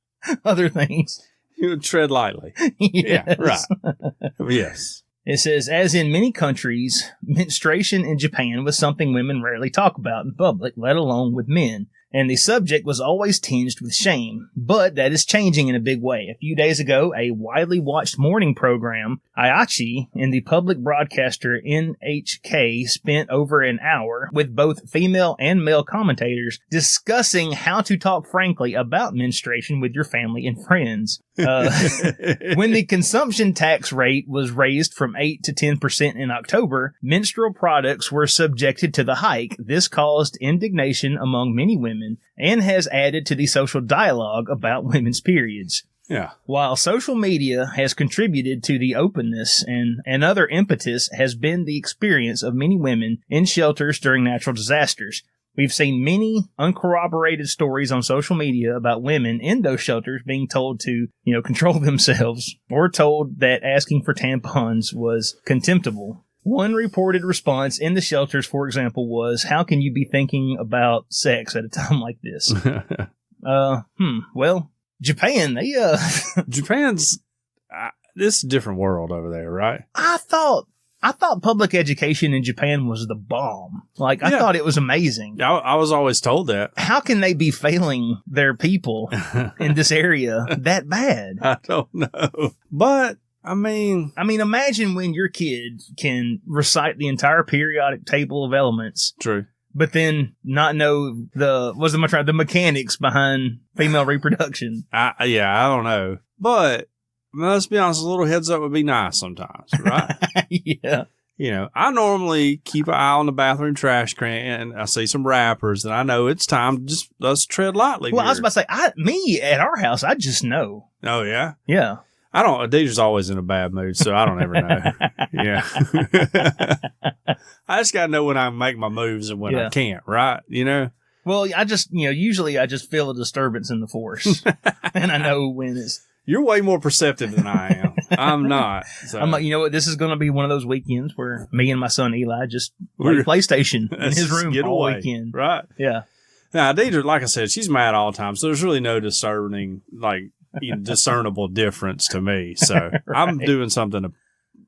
other things. You would tread lightly. Yes. Yeah, right. Yes. It says, as in many countries, menstruation in Japan was something women rarely talk about in public, let alone with men. and the subject was always tinged with shame. But that is changing in a big way. A few days ago, a widely watched morning program, Ayachi, and the public broadcaster NHK spent over an hour with both female and male commentators discussing how to talk frankly about menstruation with your family and friends. When the consumption tax rate was raised from 8 to 10% in October, menstrual products were subjected to the hike. This caused indignation among many women and has added to the social dialogue about women's periods. Yeah. While social media has contributed to the openness, and another impetus has been the experience of many women in shelters during natural disasters. We've seen many uncorroborated stories on social media about women in those shelters being told to, control themselves, or told that asking for tampons was contemptible. One reported response in the shelters, for example, was, "How can you be thinking about sex at a time like this?" Well, Japan, Japan's, this is a different world over there, right? I thought public education in Japan was the bomb. I thought it was amazing. I was always told that. How can they be failing their people in this area that bad? I don't know. But, I mean, imagine when your kid can recite the entire periodic table of elements. True. But then not know the mechanics behind female reproduction. I don't know. But let's be honest, a little heads up would be nice sometimes, right? Yeah. I normally keep an eye on the bathroom trash can. I see some wrappers, and I know it's time to let's tread lightly. Well, here. I was about to say, at our house, I just know. Oh, yeah? Yeah. I don't. Deidre's always in a bad mood, so I don't ever know. Yeah. I just got to know when I make my moves and when I can't, right? Well, I just, usually I just feel a disturbance in the force. And I know when it's. You're way more perceptive than I am. I'm not. So. I'm like, you know what? This is going to be one of those weekends where me and my son Eli just play PlayStation in his room all weekend. Right. Yeah. Now, Deidre, like I said, she's mad all the time, so there's really no discernible difference to me. So right. I'm doing something to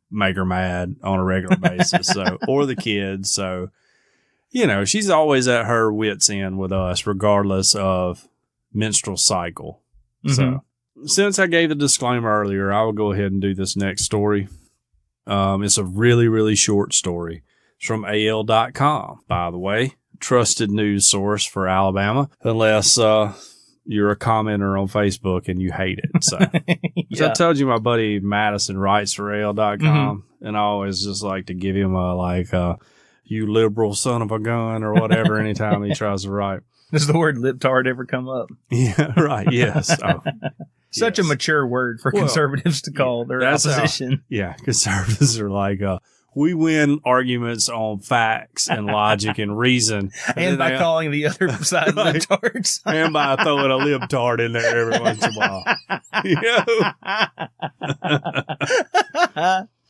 make her mad on a regular basis. So, or the kids. So, she's always at her wit's end with us, regardless of menstrual cycle. Mm-hmm. So, since I gave the disclaimer earlier, I will go ahead and do this next story. It's a really, really short story. It's from AL.com, by the way. Trusted news source for Alabama, unless you're a commenter on Facebook and you hate it. So, I told you my buddy Madison writes for AL.com, mm-hmm. and I always just like to give him a you liberal son of a gun or whatever anytime he tries to write. Does the word libtard ever come up? Yeah, right. Yes. Such a mature word for conservatives to call their opposition. Conservatives are like, we win arguments on facts and logic and reason. And by calling the other side libtards. And by throwing a libtard in there every once in a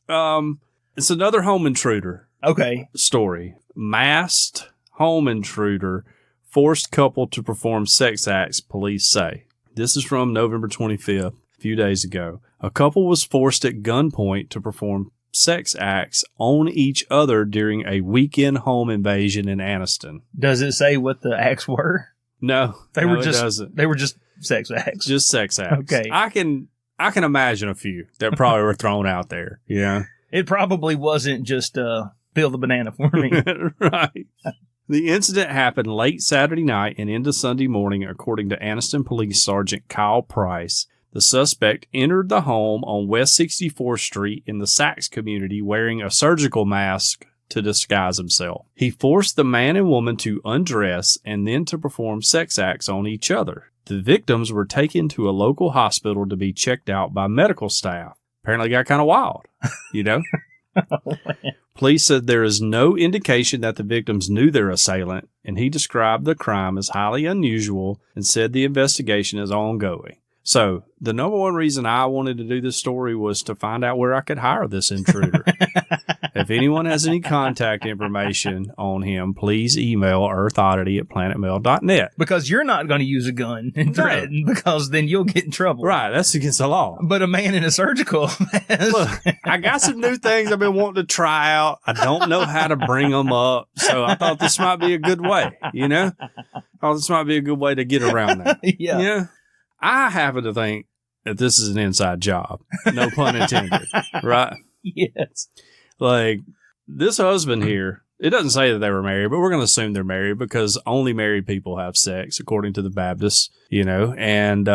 while. It's another home intruder. Okay. Story. Masked home intruder forced couple to perform sex acts, police say. This is from November 25th, a few days ago. A couple was forced at gunpoint to perform sex acts on each other during a weekend home invasion in Anniston. Does it say what the acts were? No, it doesn't. They were just sex acts. Just sex acts. Okay. I can imagine a few that probably were thrown out there. Yeah. It probably wasn't just peel the banana for me. Right. The incident happened late Saturday night and into Sunday morning, according to Anniston Police Sergeant Kyle Price. The suspect entered the home on West 64th Street in the Sachs community wearing a surgical mask to disguise himself. He forced the man and woman to undress and then to perform sex acts on each other. The victims were taken to a local hospital to be checked out by medical staff. Apparently got kind of wild, Police said there is no indication that the victims knew their assailant, and he described the crime as highly unusual and said the investigation is ongoing. So, the number one reason I wanted to do this story was to find out where I could hire this intruder. If anyone has any contact information on him, please email earthoddity@planetmail.net. Because you're not going to use a gun and threaten, because then you'll get in trouble. Right, that's against the law. But a man in a surgical mask. Look, I got some new things I've been wanting to try out. I don't know how to bring them up, so I thought this might be a good way, you know? I thought this might be a good way to get around that. Yeah. You know? I happen to think that this is an inside job. No pun intended. Right? Yes. Like, this husband here, it doesn't say that they were married, but we're going to assume they're married because only married people have sex, according to the Baptists, you know? And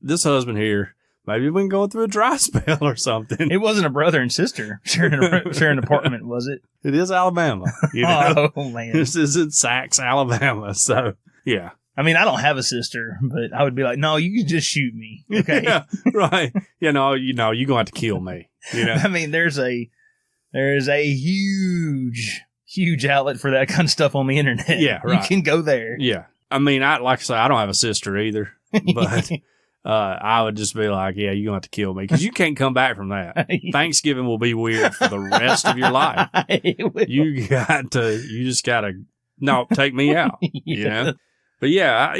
this husband here, maybe been going through a dry spell or something. It wasn't a brother and sister sharing an apartment, was it? It is Alabama. You know? Oh, man. This is in Sax, Alabama. So, yeah. I mean, I don't have a sister, but I would be like, no, you can just shoot me. Okay. Yeah, right. You're going to have to kill me. You know? I mean, there's a huge outlet for that kind of stuff on the internet. Yeah, right. You can go there. Yeah. I mean, like I say, I don't have a sister either, but I would just be like, yeah, you're going to have to kill me because you can't come back from that. Thanksgiving will be weird for the rest of your life. You just got to, no, take me out, you know? But yeah,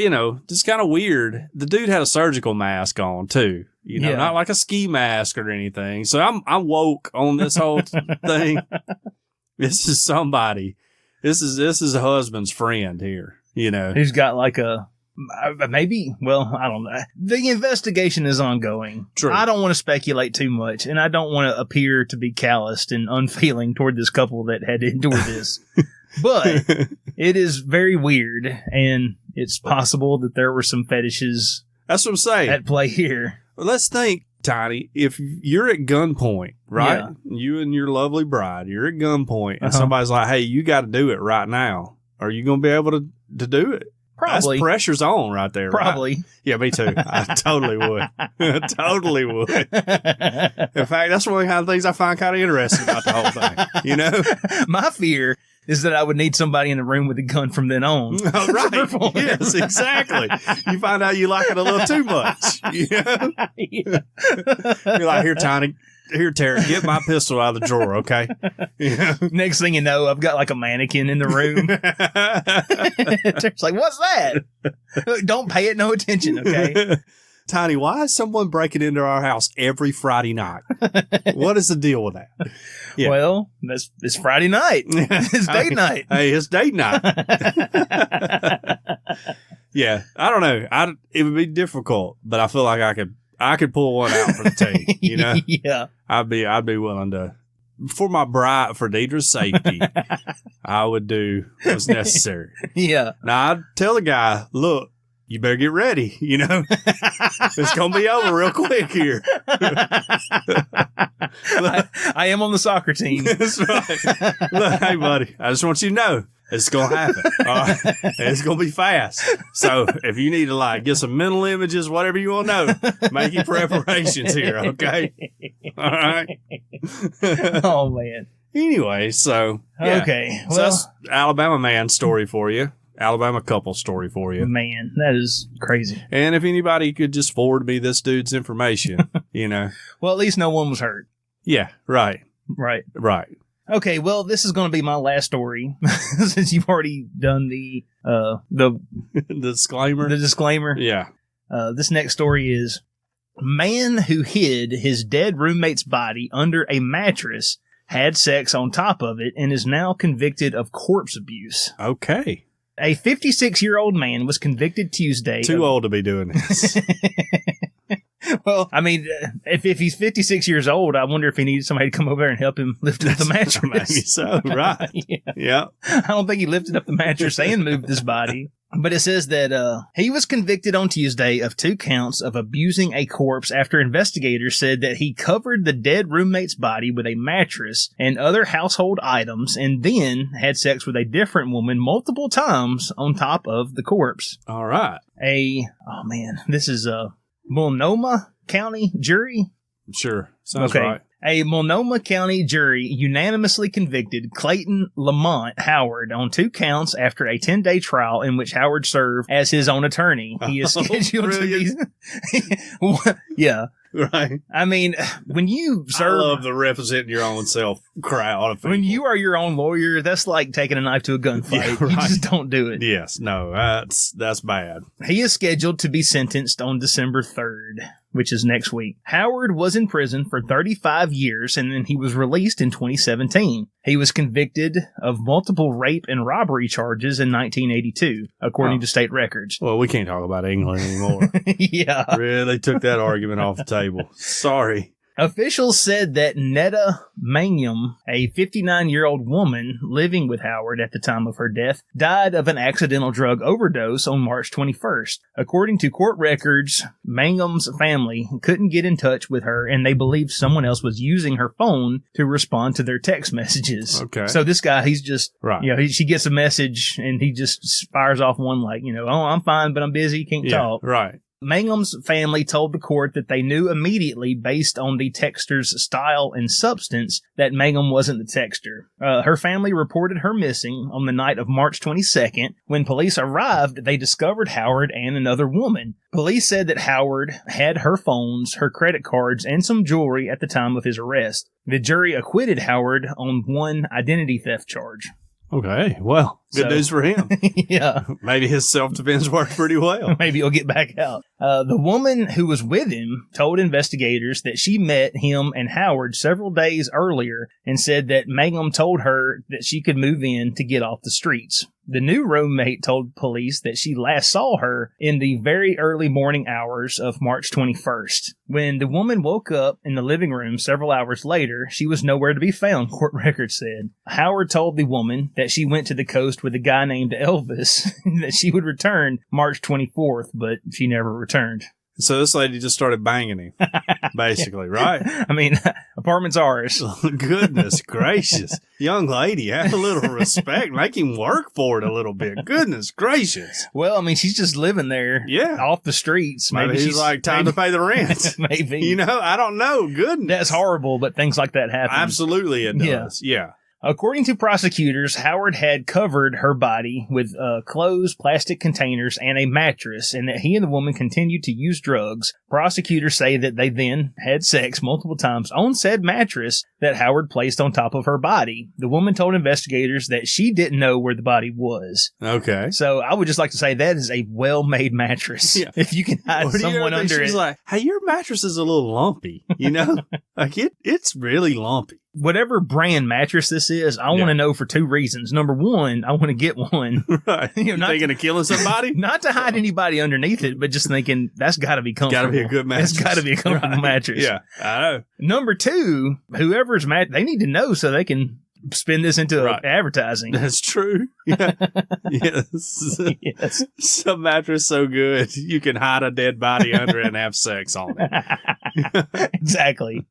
just kind of weird. The dude had a surgical mask on too, not like a ski mask or anything. So I'm woke on this whole thing. This is somebody. This is a husband's friend here, who's got like maybe, well, I don't know. The investigation is ongoing. True. I don't want to speculate too much, and I don't want to appear to be calloused and unfeeling toward this couple that had to endure this. But it is very weird, and it's possible that there were some fetishes. That's what I'm saying. At play here. Well, let's think, Tiny. If you're at gunpoint, right? Yeah. You and your lovely bride, you're at gunpoint, and somebody's like, "Hey, you got to do it right now." Are you going to be able to do it? Probably. That's pressure's on right there. Probably. Right? Yeah, me too. I totally would. Totally would. In fact, that's one of the kind of things I find kind of interesting about the whole thing. My fear is that I would need somebody in the room with a gun from then on. Oh, right. Yes, exactly. You find out you like it a little too much. Yeah. You're like, here, Tiny. Here, Terry, get my pistol out of the drawer, okay? Next thing you know, I've got like a mannequin in the room. Terry's like, what's that? Don't pay it no attention, okay? Tiny, why is someone breaking into our house every Friday night? What is the deal with that? Yeah. Well, it's Friday night. It's date night. Hey, it's date night. Yeah, I don't know. It would be difficult, but I feel like I could pull one out for the team, Yeah. I'd be willing to, for my bride, for Deidre's safety, I would do what's necessary. Yeah. Now, I'd tell the guy, look, you better get ready, It's going to be over real quick here. I am on the soccer team. That's right. Look, hey, buddy, I just want you to know. It's going to happen. All right? It's going to be fast. So if you need to get some mental images, whatever you want to know, make your preparations here. Okay. All right. Oh, man. Anyway, so. Yeah. Okay. Well, so that's Alabama man story for you. Alabama couple story for you. Man, that is crazy. And if anybody could just forward me this dude's information, Well, at least no one was hurt. Yeah. Right. Right. Right. Okay, well, this is going to be my last story since you've already done the disclaimer. The disclaimer. Yeah. This next story is man who hid his dead roommate's body under a mattress, had sex on top of it, and is now convicted of corpse abuse. Okay. A 56-year-old man was convicted Tuesday. Too old to be doing this. Well, I mean, if he's 56 years old, I wonder if he needs somebody to come over there and help him lift up the mattress. Maybe so, right. Yeah. I don't think he lifted up the mattress and moved his body. But it says that he was convicted on Tuesday of 2 counts of abusing a corpse after investigators said that he covered the dead roommate's body with a mattress and other household items and then had sex with a different woman multiple times on top of the corpse. All right. This is a Multnomah County jury? Sure. Sounds right. A Multnomah County jury unanimously convicted Clayton Lamont Howard on 2 counts after a 10-day trial in which Howard served as his own attorney. He is scheduled to be... Yeah. Right. I mean, when you serve... I love the representing your own self crowd of people. When you are your own lawyer, that's like taking a knife to a gunfight. Yeah, right. You just don't do it. Yes. No, that's bad. He is scheduled to be sentenced on December 3rd, which is next week. Howard was in prison for 35 years, and then he was released in 2017. He was convicted of multiple rape and robbery charges in 1982, according to state records. Well, we can't talk about England anymore. Yeah. Really took that argument off the table. Sorry. Officials said that Netta Mangum, a 59-year-old woman living with Howard at the time of her death, died of an accidental drug overdose on March 21st. According to court records, Mangum's family couldn't get in touch with her, and they believed someone else was using her phone to respond to their text messages. Okay. So this guy, he's just, right. She gets a message, and he just fires off one like, oh, I'm fine, but I'm busy, can't talk. Right. Mangum's family told the court that they knew immediately, based on the texter's style and substance, that Mangum wasn't the texter. Her family reported her missing on the night of March 22nd. When police arrived, they discovered Howard and another woman. Police said that Howard had her phones, her credit cards, and some jewelry at the time of his arrest. The jury acquitted Howard on one identity theft charge. Okay, well, good news for him. Yeah. Maybe his self-defense worked pretty well. Maybe he'll get back out. The woman who was with him told investigators that she met him and Howard several days earlier and said that Mangum told her that she could move in to get off the streets. The new roommate told police that she last saw her in the very early morning hours of March 21st. When the woman woke up in the living room several hours later, she was nowhere to be found, court records said. Howard told the woman that she went to the coast with a guy named Elvis, that she would return March 24th, but she never returned. So this lady just started banging him, basically, right? I mean, apartment's ours. Goodness gracious. Young lady, have a little respect. Make him work for it a little bit. Goodness gracious. Well, I mean, she's just living there. Yeah. Off the streets. Maybe she's like, time to pay the rent. Maybe. I don't know. Goodness. That's horrible, but things like that happen. Absolutely it does. Yeah. According to prosecutors, Howard had covered her body with clothes, plastic containers, and a mattress, and that he and the woman continued to use drugs. Prosecutors say that they then had sex multiple times on said mattress that Howard placed on top of her body. The woman told investigators that she didn't know where the body was. Okay. So I would just like to say that is a well-made mattress. Yeah. If you can hide someone under it. She's like, hey, your mattress is a little lumpy, Like it's really lumpy. Whatever brand mattress this is, I want to know for two reasons. Number one, I want to get one. Right. Not thinking of killing somebody? Not to hide anybody underneath it, but just thinking that's got to be comfortable. Got to be a good mattress. It's got to be a comfortable mattress. Yeah, I know. Number two, whoever's they need to know so they can spin this into advertising. That's true. Yeah. Yes. Yes. Some mattress so good you can hide a dead body under it and have sex on it. Exactly.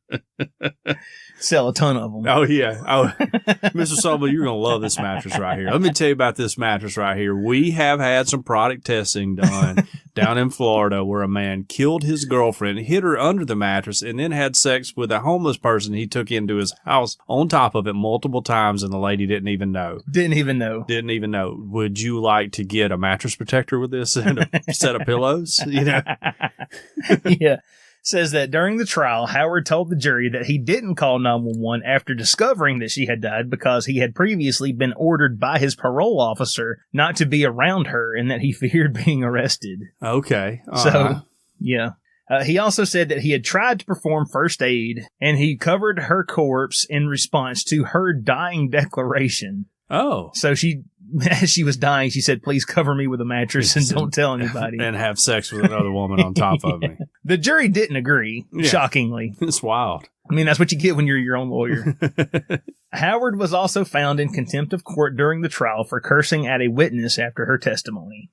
Sell a ton of them. Oh, yeah. Oh, Mr. Sobel, you're going to love this mattress right here. Let me tell you about this mattress right here. We have had some product testing done down in Florida where a man killed his girlfriend, hid her under the mattress, and then had sex with a homeless person he took into his house on top of it multiple times, and the lady didn't even know. Didn't even know. Would you like to get a mattress protector with this and a set of pillows? Yeah. Says that during the trial, Howard told the jury that he didn't call 911 after discovering that she had died because he had previously been ordered by his parole officer not to be around her and that he feared being arrested. Okay. So, yeah. He also said that he had tried to perform first aid and he covered her corpse in response to her dying declaration. Oh. So as she was dying, she said, please cover me with a mattress and don't tell anybody. And have sex with another woman on top of me. The jury didn't agree, shockingly. It's wild. I mean, that's what you get when you're your own lawyer. Howard was also found in contempt of court during the trial for cursing at a witness after her testimony.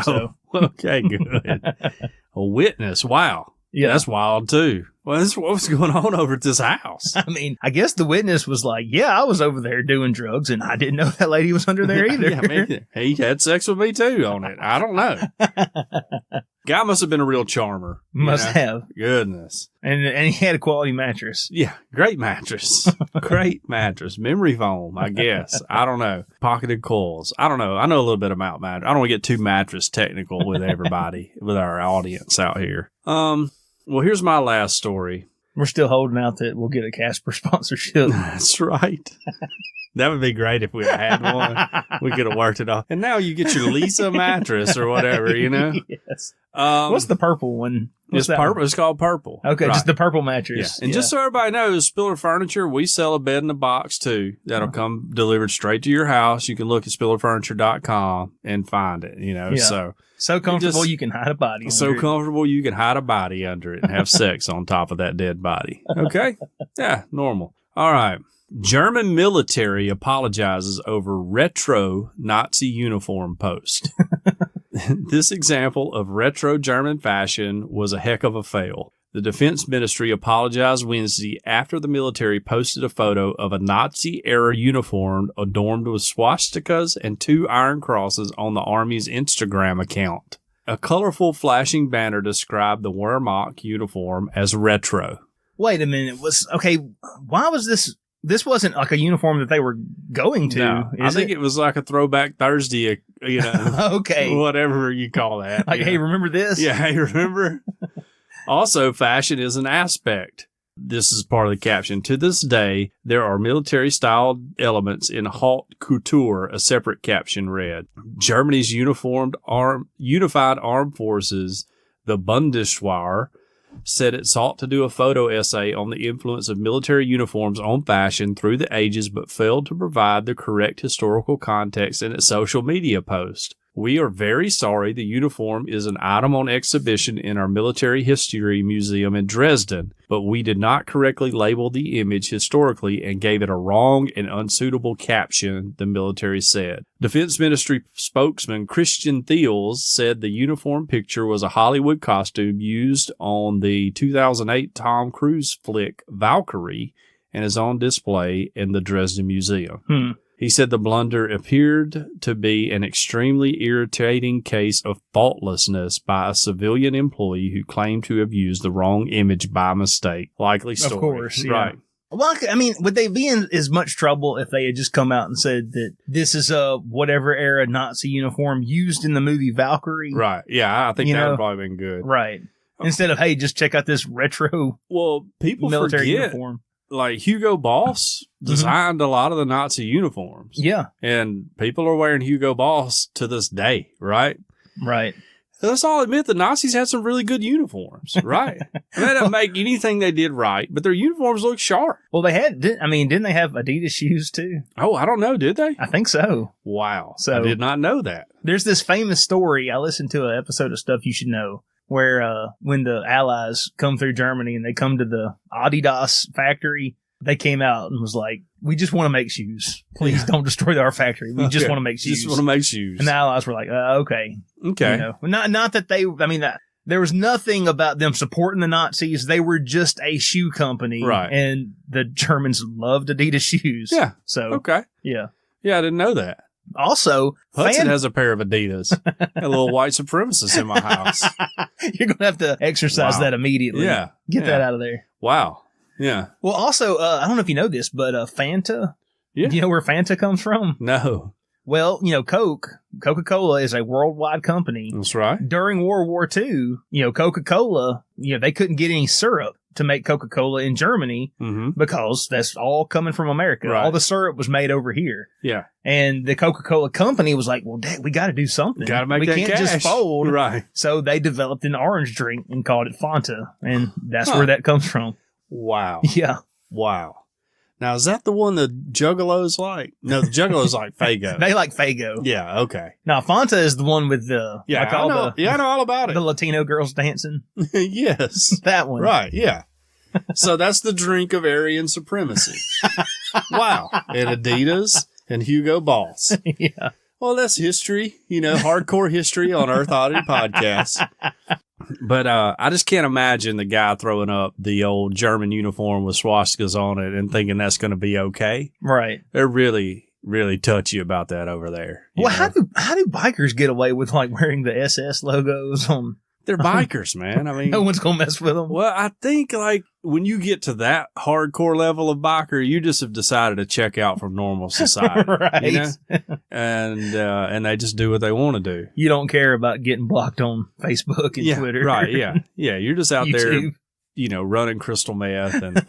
Oh, okay, good. A witness, wow. Yeah, that's wild, too. Well, that's what was going on over at this house. I mean, I guess the witness was like, yeah, I was over there doing drugs, and I didn't know that lady was under there either. Yeah, I mean, he had sex with me, too, on it. I don't know. Guy must have been a real charmer. Must have. Goodness. And he had a quality mattress. Yeah, great mattress. Great mattress. Memory foam, I guess. I don't know. Pocketed coils. I don't know. I know a little bit about mattress. I don't want to get too mattress technical with everybody, with our audience out here. Well, here's my last story. We're still holding out that we'll get a Casper sponsorship. That's right. That would be great if we had one. We could have worked it off. And now you get your Lisa mattress or whatever, you know? Yes. What's the purple one? It's purple. It's called Purple. Okay, right. Just the purple mattress. Yeah. And just so everybody knows, Spiller Furniture, we sell a bed in a box too. That'll come delivered straight to your house. You can look at spillerfurniture.com and find it, you know? Yeah. So comfortable you can hide a body under it. Comfortable you can hide a body under it and have sex on top of that dead body. Okay? Yeah, normal. All right. German military apologizes over retro Nazi uniform post. This example of retro German fashion was a heck of a fail. The Defense Ministry apologized Wednesday after the military posted a photo of a Nazi-era uniform adorned with swastikas and 2 iron crosses on the Army's Instagram account. A colorful flashing banner described the Wehrmacht uniform as retro. Wait a minute. Why was this? This wasn't like a uniform that they were going to. No, I think it was like a Throwback Thursday, you know. Okay. Whatever you call that. Like, hey, remember this? Yeah, hey, remember? Also, fashion is an aspect. This is part of the caption. To this day, there are military-styled elements in haute couture, a separate caption read. Germany's unified armed forces, the Bundeswehr, said it sought to do a photo essay on the influence of military uniforms on fashion through the ages, but failed to provide the correct historical context in its social media post. We are very sorry. The uniform is an item on exhibition in our Military History Museum in Dresden, but we did not correctly label the image historically and gave it a wrong and unsuitable caption, the military said. Defense Ministry spokesman Christian Thiels said the uniform picture was a Hollywood costume used on the 2008 Tom Cruise flick Valkyrie and is on display in the Dresden Museum. He said the blunder appeared to be an extremely irritating case of thoughtlessness by a civilian employee who claimed to have used the wrong image by mistake. Likely story. Of course, yeah. Right. Well, I mean, would they be in as much trouble if they had just come out and said that this is a whatever era Nazi uniform used in the movie Valkyrie? Right. Yeah, I think that would have probably been good. Right. Instead of, hey, just check out this retro people military forget, uniform. Like Hugo Boss designed a lot of the Nazi uniforms. Yeah. And people are wearing Hugo Boss to this day, right? Right. Let's all admit the Nazis had some really good uniforms, right? They didn't make anything they did right, but their uniforms look sharp. Well, didn't they have Adidas shoes too? Oh, I don't know. Did they? I think so. Wow. So I did not know that. There's this famous story. I listened to an episode of Stuff You Should Know where when the Allies come through Germany and they come to the Adidas factory, they came out and was like, we just want to make shoes. Please don't destroy our factory. We just want to make shoes. Just want to make shoes. And the Allies were like, okay. Okay. You know, not that there was nothing about them supporting the Nazis. They were just a shoe company. Right. And the Germans loved Adidas shoes. Yeah. So. Okay. Yeah. Yeah, I didn't know that. Also, Hudson has a pair of Adidas. A little white supremacist in my house. You're going to have to exercise that immediately. Yeah. Get that out of there. Wow. Yeah. Well, also, I don't know if you know this, but Fanta. Yeah. Do you know where Fanta comes from? No. Well, Coca-Cola is a worldwide company. That's right. During World War II, Coca-Cola, they couldn't get any syrup to make Coca-Cola in Germany because that's all coming from America. Right. All the syrup was made over here. Yeah. And the Coca-Cola company was like, well, Dad, we got to do something. Got to make that cash. We can't just fold. Right. So they developed an orange drink and called it Fanta. And that's where that comes from. Wow. Yeah. Wow. Now, is that the one the Juggalos like? No, the Juggalos like Faygo. They like Faygo. Yeah, okay. Now, Fanta is the one with the... Yeah, I know all about it. The Latino girls dancing. Yes. That one. Right, yeah. So that's the drink of Aryan supremacy. Wow. And Adidas and Hugo Boss. Yeah. Well, that's history, hardcore history on Earth Oddity Podcast. But I just can't imagine the guy throwing up the old German uniform with swastikas on it and thinking that's going to be okay. Right. They're really, really touchy about that over there. Well, how do bikers get away with wearing the SS logos on They're bikers, man. I mean, no one's going to mess with them. Well, I think like when you get to that hardcore level of biker, you just have decided to check out from normal society. Right. You know? And they just do what they want to do. You don't care about getting blocked on Facebook and Twitter. Right. Yeah. Yeah. You're just out there, running crystal meth and,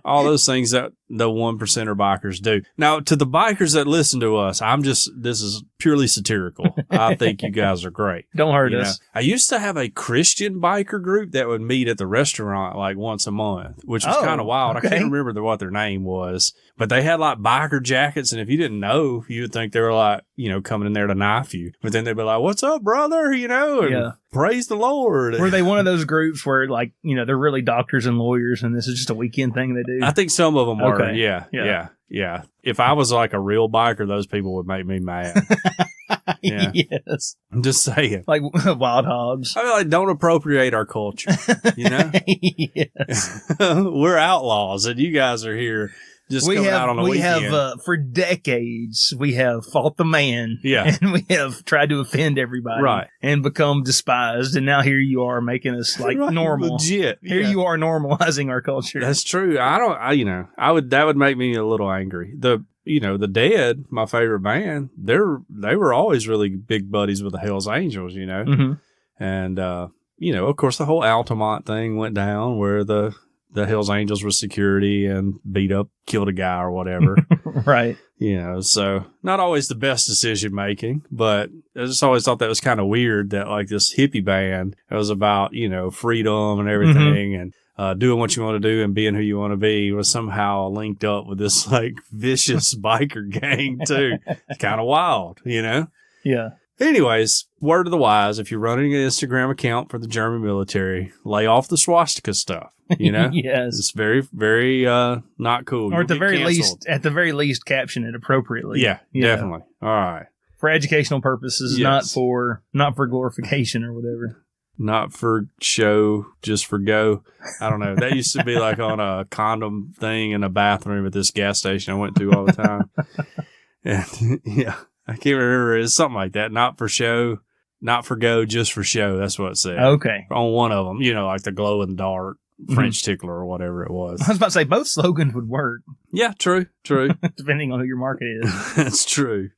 all those things that the 1%er bikers do. Now, to the bikers that listen to us, this is purely satirical. I think you guys are great. Don't hurt us. I used to have a Christian biker group that would meet at the restaurant like once a month, which was kind of wild. Okay. I can't remember what their name was, but they had like biker jackets. And if you didn't know, you would think they were like, coming in there to knife you. But then they'd be like, what's up, brother? And praise the Lord. Were they one of those groups where like, they're really doctors and lawyers and this is just a weekend thing they do? I think some of them are. Yeah. If I was like a real biker, those people would make me mad. Yeah. Yes. I'm just saying. Like wild hogs. I mean, like, don't appropriate our culture, Yes. We're outlaws and you guys are here just coming out on a weekend. We have, for decades, we have fought the man. Yeah. And we have tried to offend everybody. Right. And become despised. And now here you are making us like normal. Legit. Here you are normalizing our culture. That's true. That would make me a little angry. The Dead, my favorite band, they were always really big buddies with the Hells Angels, Mm-hmm. And, of course the whole Altamont thing went down where the Hells Angels were security and killed a guy or whatever. Right. So not always the best decision making, but I just always thought that was kind of weird that like this hippie band, it was about, freedom and everything and doing what you want to do and being who you want to be was somehow linked up with this like vicious biker gang too. It's kind of wild, Yeah. Anyways, word to the wise, if you're running an Instagram account for the German military, lay off the swastika stuff. Yes. It's very, very not cool. Or at the very least, caption it appropriately. Yeah, definitely. All right. For educational purposes, not for glorification or whatever. Not for show, just for go. I don't know. That used to be like on a condom thing in a bathroom at this gas station I went to all the time. And I can't remember. It's something like that. Not for show, not for go, just for show. That's what it said. Okay. On one of them, like the glow in the dark French tickler or whatever it was. I was about to say both slogans would work. Yeah, true. Depending on who your market is. That's true.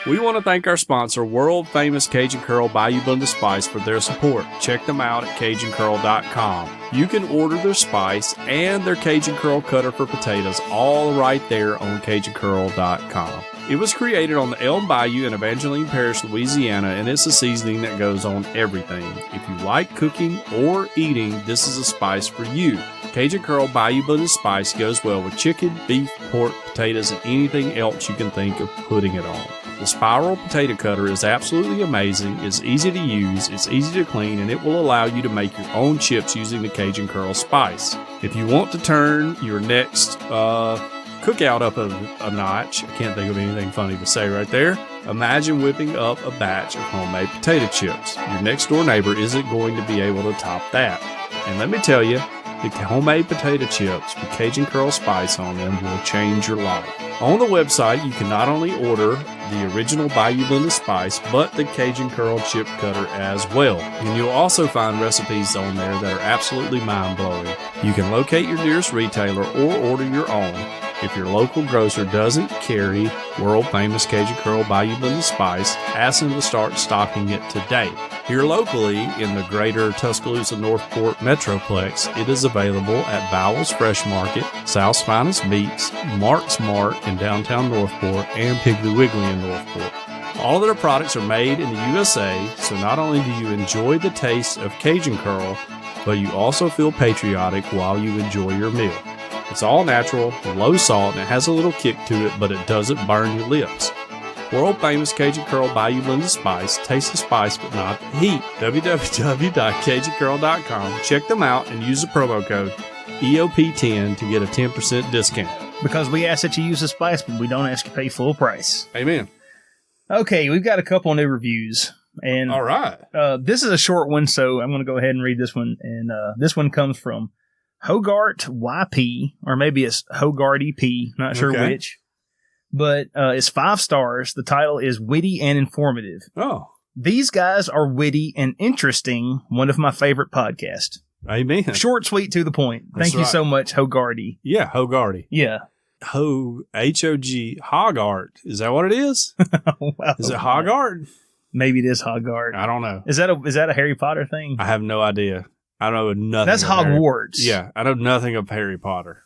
We want to thank our sponsor, world famous Cajun Curl Bayou Blended Spice, for their support. Check them out at CajunCurl.com. You can order their spice and their Cajun Curl cutter for potatoes all right there on CajunCurl.com. It was created on the Elm Bayou in Evangeline Parish, Louisiana, and it's a seasoning that goes on everything. If you like cooking or eating, this is a spice for you. Cajun Curl Bayou Blended Spice goes well with chicken, beef, pork, potatoes, and anything else you can think of putting it on. The spiral potato cutter is absolutely amazing, it's easy to use, it's easy to clean, and it will allow you to make your own chips using the Cajun Curl spice. If you want to turn your next cookout up a notch, I can't think of anything funny to say right there, imagine whipping up a batch of homemade potato chips. Your next door neighbor isn't going to be able to top that. And let me tell you, the homemade potato chips with Cajun Curl spice on them will change your life. On the website, you can not only order the original Bayou Blended Spice, but the Cajun Curl chip cutter as well. And you'll also find recipes on there that are absolutely mind-blowing. You can locate your nearest retailer or order your own. If your local grocer doesn't carry world-famous Cajun Curl Bayou Blended Spice, ask them to start stocking it today. Here locally in the greater Tuscaloosa-Northport Metroplex, it is available at Bowles Fresh Market, South's Finest Meats, Mark's Mart in downtown Northport, and Piggly Wiggly in Northport. All of their products are made in the USA, so not only do you enjoy the taste of Cajun Curl, but you also feel patriotic while you enjoy your meal. It's all natural, low salt, and it has a little kick to it, but it doesn't burn your lips. World famous Cajun Curl Bayou Blended Spice. Taste the spice, but not the heat. www.CajunCurl.com. Check them out and use the promo code EOP10 to get a 10% discount. Because we ask that you use the spice, but we don't ask you to pay full price. Amen. Okay, we've got a couple new reviews. And all right. This is a short one, so I'm going to go ahead and read this one. And this one comes from Hogart YP, or maybe it's Hogart EP, not sure which. but it's 5 stars. The title is Witty and Informative. Oh. These guys are witty and interesting. One of my favorite podcasts. Amen. Short, sweet, to the point. Thank you so much, Hogarty. Yeah, Hogarty. Yeah. H-O-G, Hoggart. Is that what it is? Well, is it Hoggart? Maybe it is Hoggart. I don't know. Is that a Harry Potter thing? I have no idea. I know nothing. That's Hogwarts. Yeah, I know nothing of Harry Potter.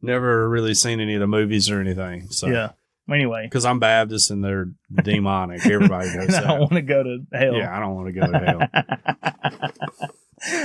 Never really seen any of the movies or anything. So. Yeah. Anyway. Because I'm Baptist and they're demonic. Everybody knows that. I don't want to go to hell. Yeah, I don't want to go to hell.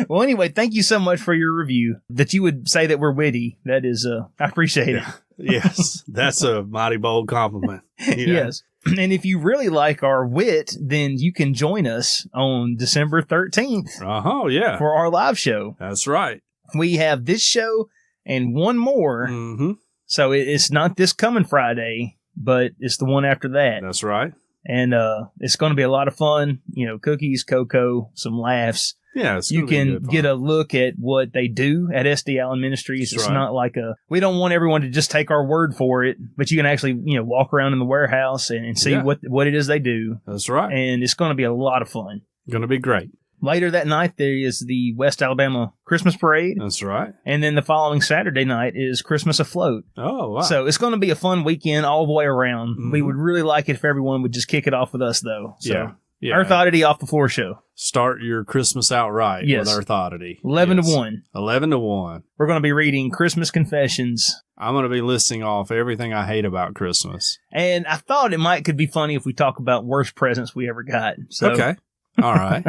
Well, anyway, thank you so much for your review. That you would say that we're witty. That is, I appreciate it. Yes, that's a mighty bold compliment. Yes. And if you really like our wit, then you can join us on December 13th. Oh, yeah. For our live show. That's right. We have this show and one more. Mm-hmm. So it's not this coming Friday, but it's the one after that. That's right. And it's going to be a lot of fun. You know, cookies, cocoa, some laughs. Yeah, you can get a look at what they do at SD Allen Ministries. That's it's not like we don't want everyone to just take our word for it, but you can actually, walk around in the warehouse and see what it is they do. That's right. And it's going to be a lot of fun. Going to be great. Later that night, there is the West Alabama Christmas Parade. That's right. And then the following Saturday night is Christmas Afloat. Oh, wow. So it's going to be a fun weekend all the way around. Mm-hmm. We would really like it if everyone would just kick it off with us, though. So, yeah. Earth Oddity Off the Floor Show. Start your Christmas out right with Earth Oddity. 11 to 1. 11 to 1. We're going to be reading Christmas Confessions. I'm going to be listing off everything I hate about Christmas. And I thought could be funny if we talk about worst presents we ever got. So. Okay. All right.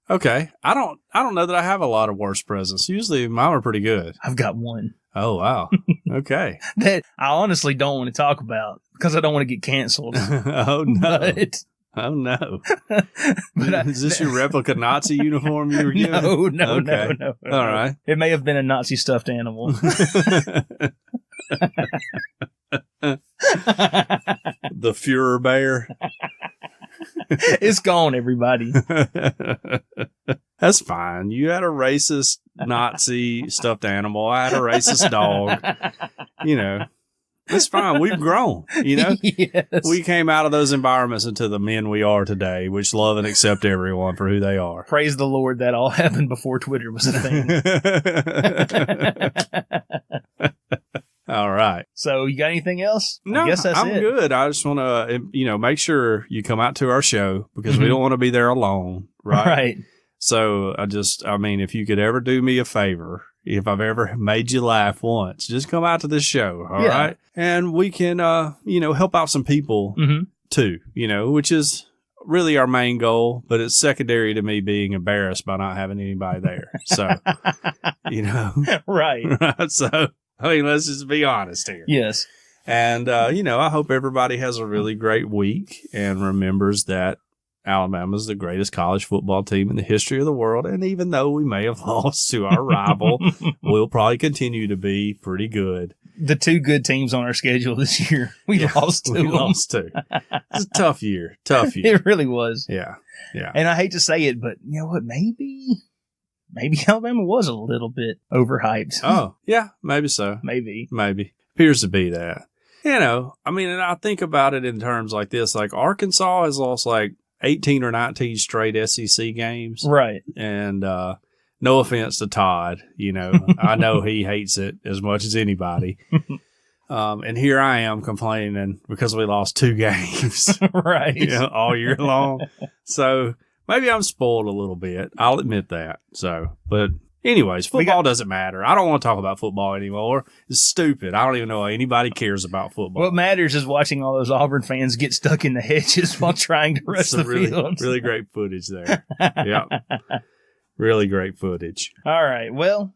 Okay. I don't know that I have a lot of worst presents. Usually mine are pretty good. I've got one. Oh, wow. Okay. That I honestly don't want to talk about because I don't want to get canceled. Oh, no. Oh, no. Is this your replica Nazi uniform you were given? No. All right. It may have been a Nazi stuffed animal. The Führer bear. It's gone, everybody. That's fine. You had a racist Nazi stuffed animal. I had a racist dog. It's fine. We've grown, Yes. We came out of those environments into the men we are today, which love and accept everyone for who they are. Praise the Lord that all happened before Twitter was a thing. All right. So you got anything else? No, I guess that's I'm good. I just want to, make sure you come out to our show because we don't want to be there alone. Right. Right. So if you could ever do me a favor, if I've ever made you laugh once, just come out to this show. All right. And we can, help out some people too, which is really our main goal, but it's secondary to me being embarrassed by not having anybody there. So, Right. So, let's just be honest here. Yes. And, I hope everybody has a really great week and remembers that Alabama's the greatest college football team in the history of the world. And even though we may have lost to our rival, we'll probably continue to be pretty good. The two good teams on our schedule this year, we lost to. Lost to. It's a tough year. It really was. Yeah. And I hate to say it, but you know what? Maybe Alabama was a little bit overhyped. Oh, yeah, maybe so. Maybe. Appears to be that. And I think about it in terms like this, like Arkansas has lost like 18 or 19 straight SEC games. Right. And no offense to Todd, I know he hates it as much as anybody. And here I am complaining because we lost 2 games. Right. All year long. So maybe I'm spoiled a little bit. I'll admit that. So, but anyways, football doesn't matter. I don't want to talk about football anymore. It's stupid. I don't even know why anybody cares about football. What matters is watching all those Auburn fans get stuck in the hedges while trying to rush the field. Really great footage there. Yeah. Really great footage. All right. Well,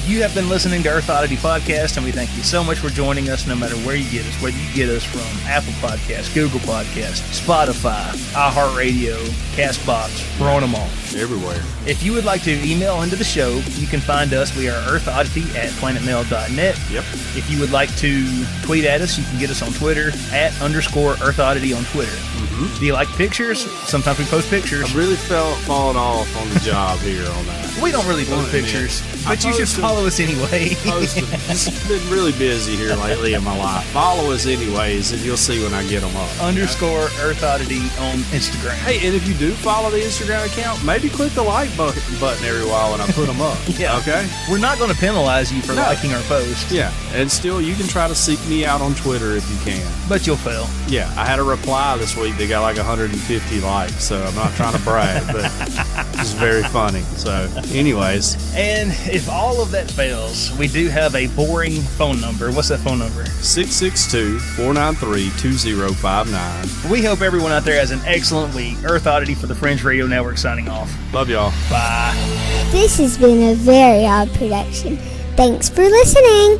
you have been listening to Earth Oddity Podcast, and we thank you so much for joining us no matter where you get us, whether you get us from Apple Podcasts, Google Podcasts, Spotify, iHeartRadio, CastBox. We're on them all. Everywhere. If you would like to email into the show, you can find us. We are earthoddity@planetmail.net. Yep. If you would like to tweet at us, you can get us on Twitter @_EarthOddity on Twitter. Mm-hmm. Do you like pictures? Sometimes we post pictures. I really felt falling off on the job here on that. We don't really post pictures, but you should follow us anyway. It's been really busy here lately in my life. Follow us anyways, and you'll see when I get them up. _ Earth Oddity on Instagram. Hey, and if you do follow the Instagram account, maybe click the like button every while when I put them up. Yeah. Okay? We're not going to penalize you for liking our post. Yeah. And still, you can try to seek me out on Twitter if you can. But you'll fail. Yeah. I had a reply this week that got like 150 likes, so I'm not trying to brag, but it's very funny. So, anyways. And if all of that fails, we do have a boring phone number. What's that phone number? 662-493-2059. We hope everyone out there has an excellent week. Earth Oddity for the Fringe Radio Network signing off. Love y'all. Bye. This has been a Very Odd production. Thanks for listening.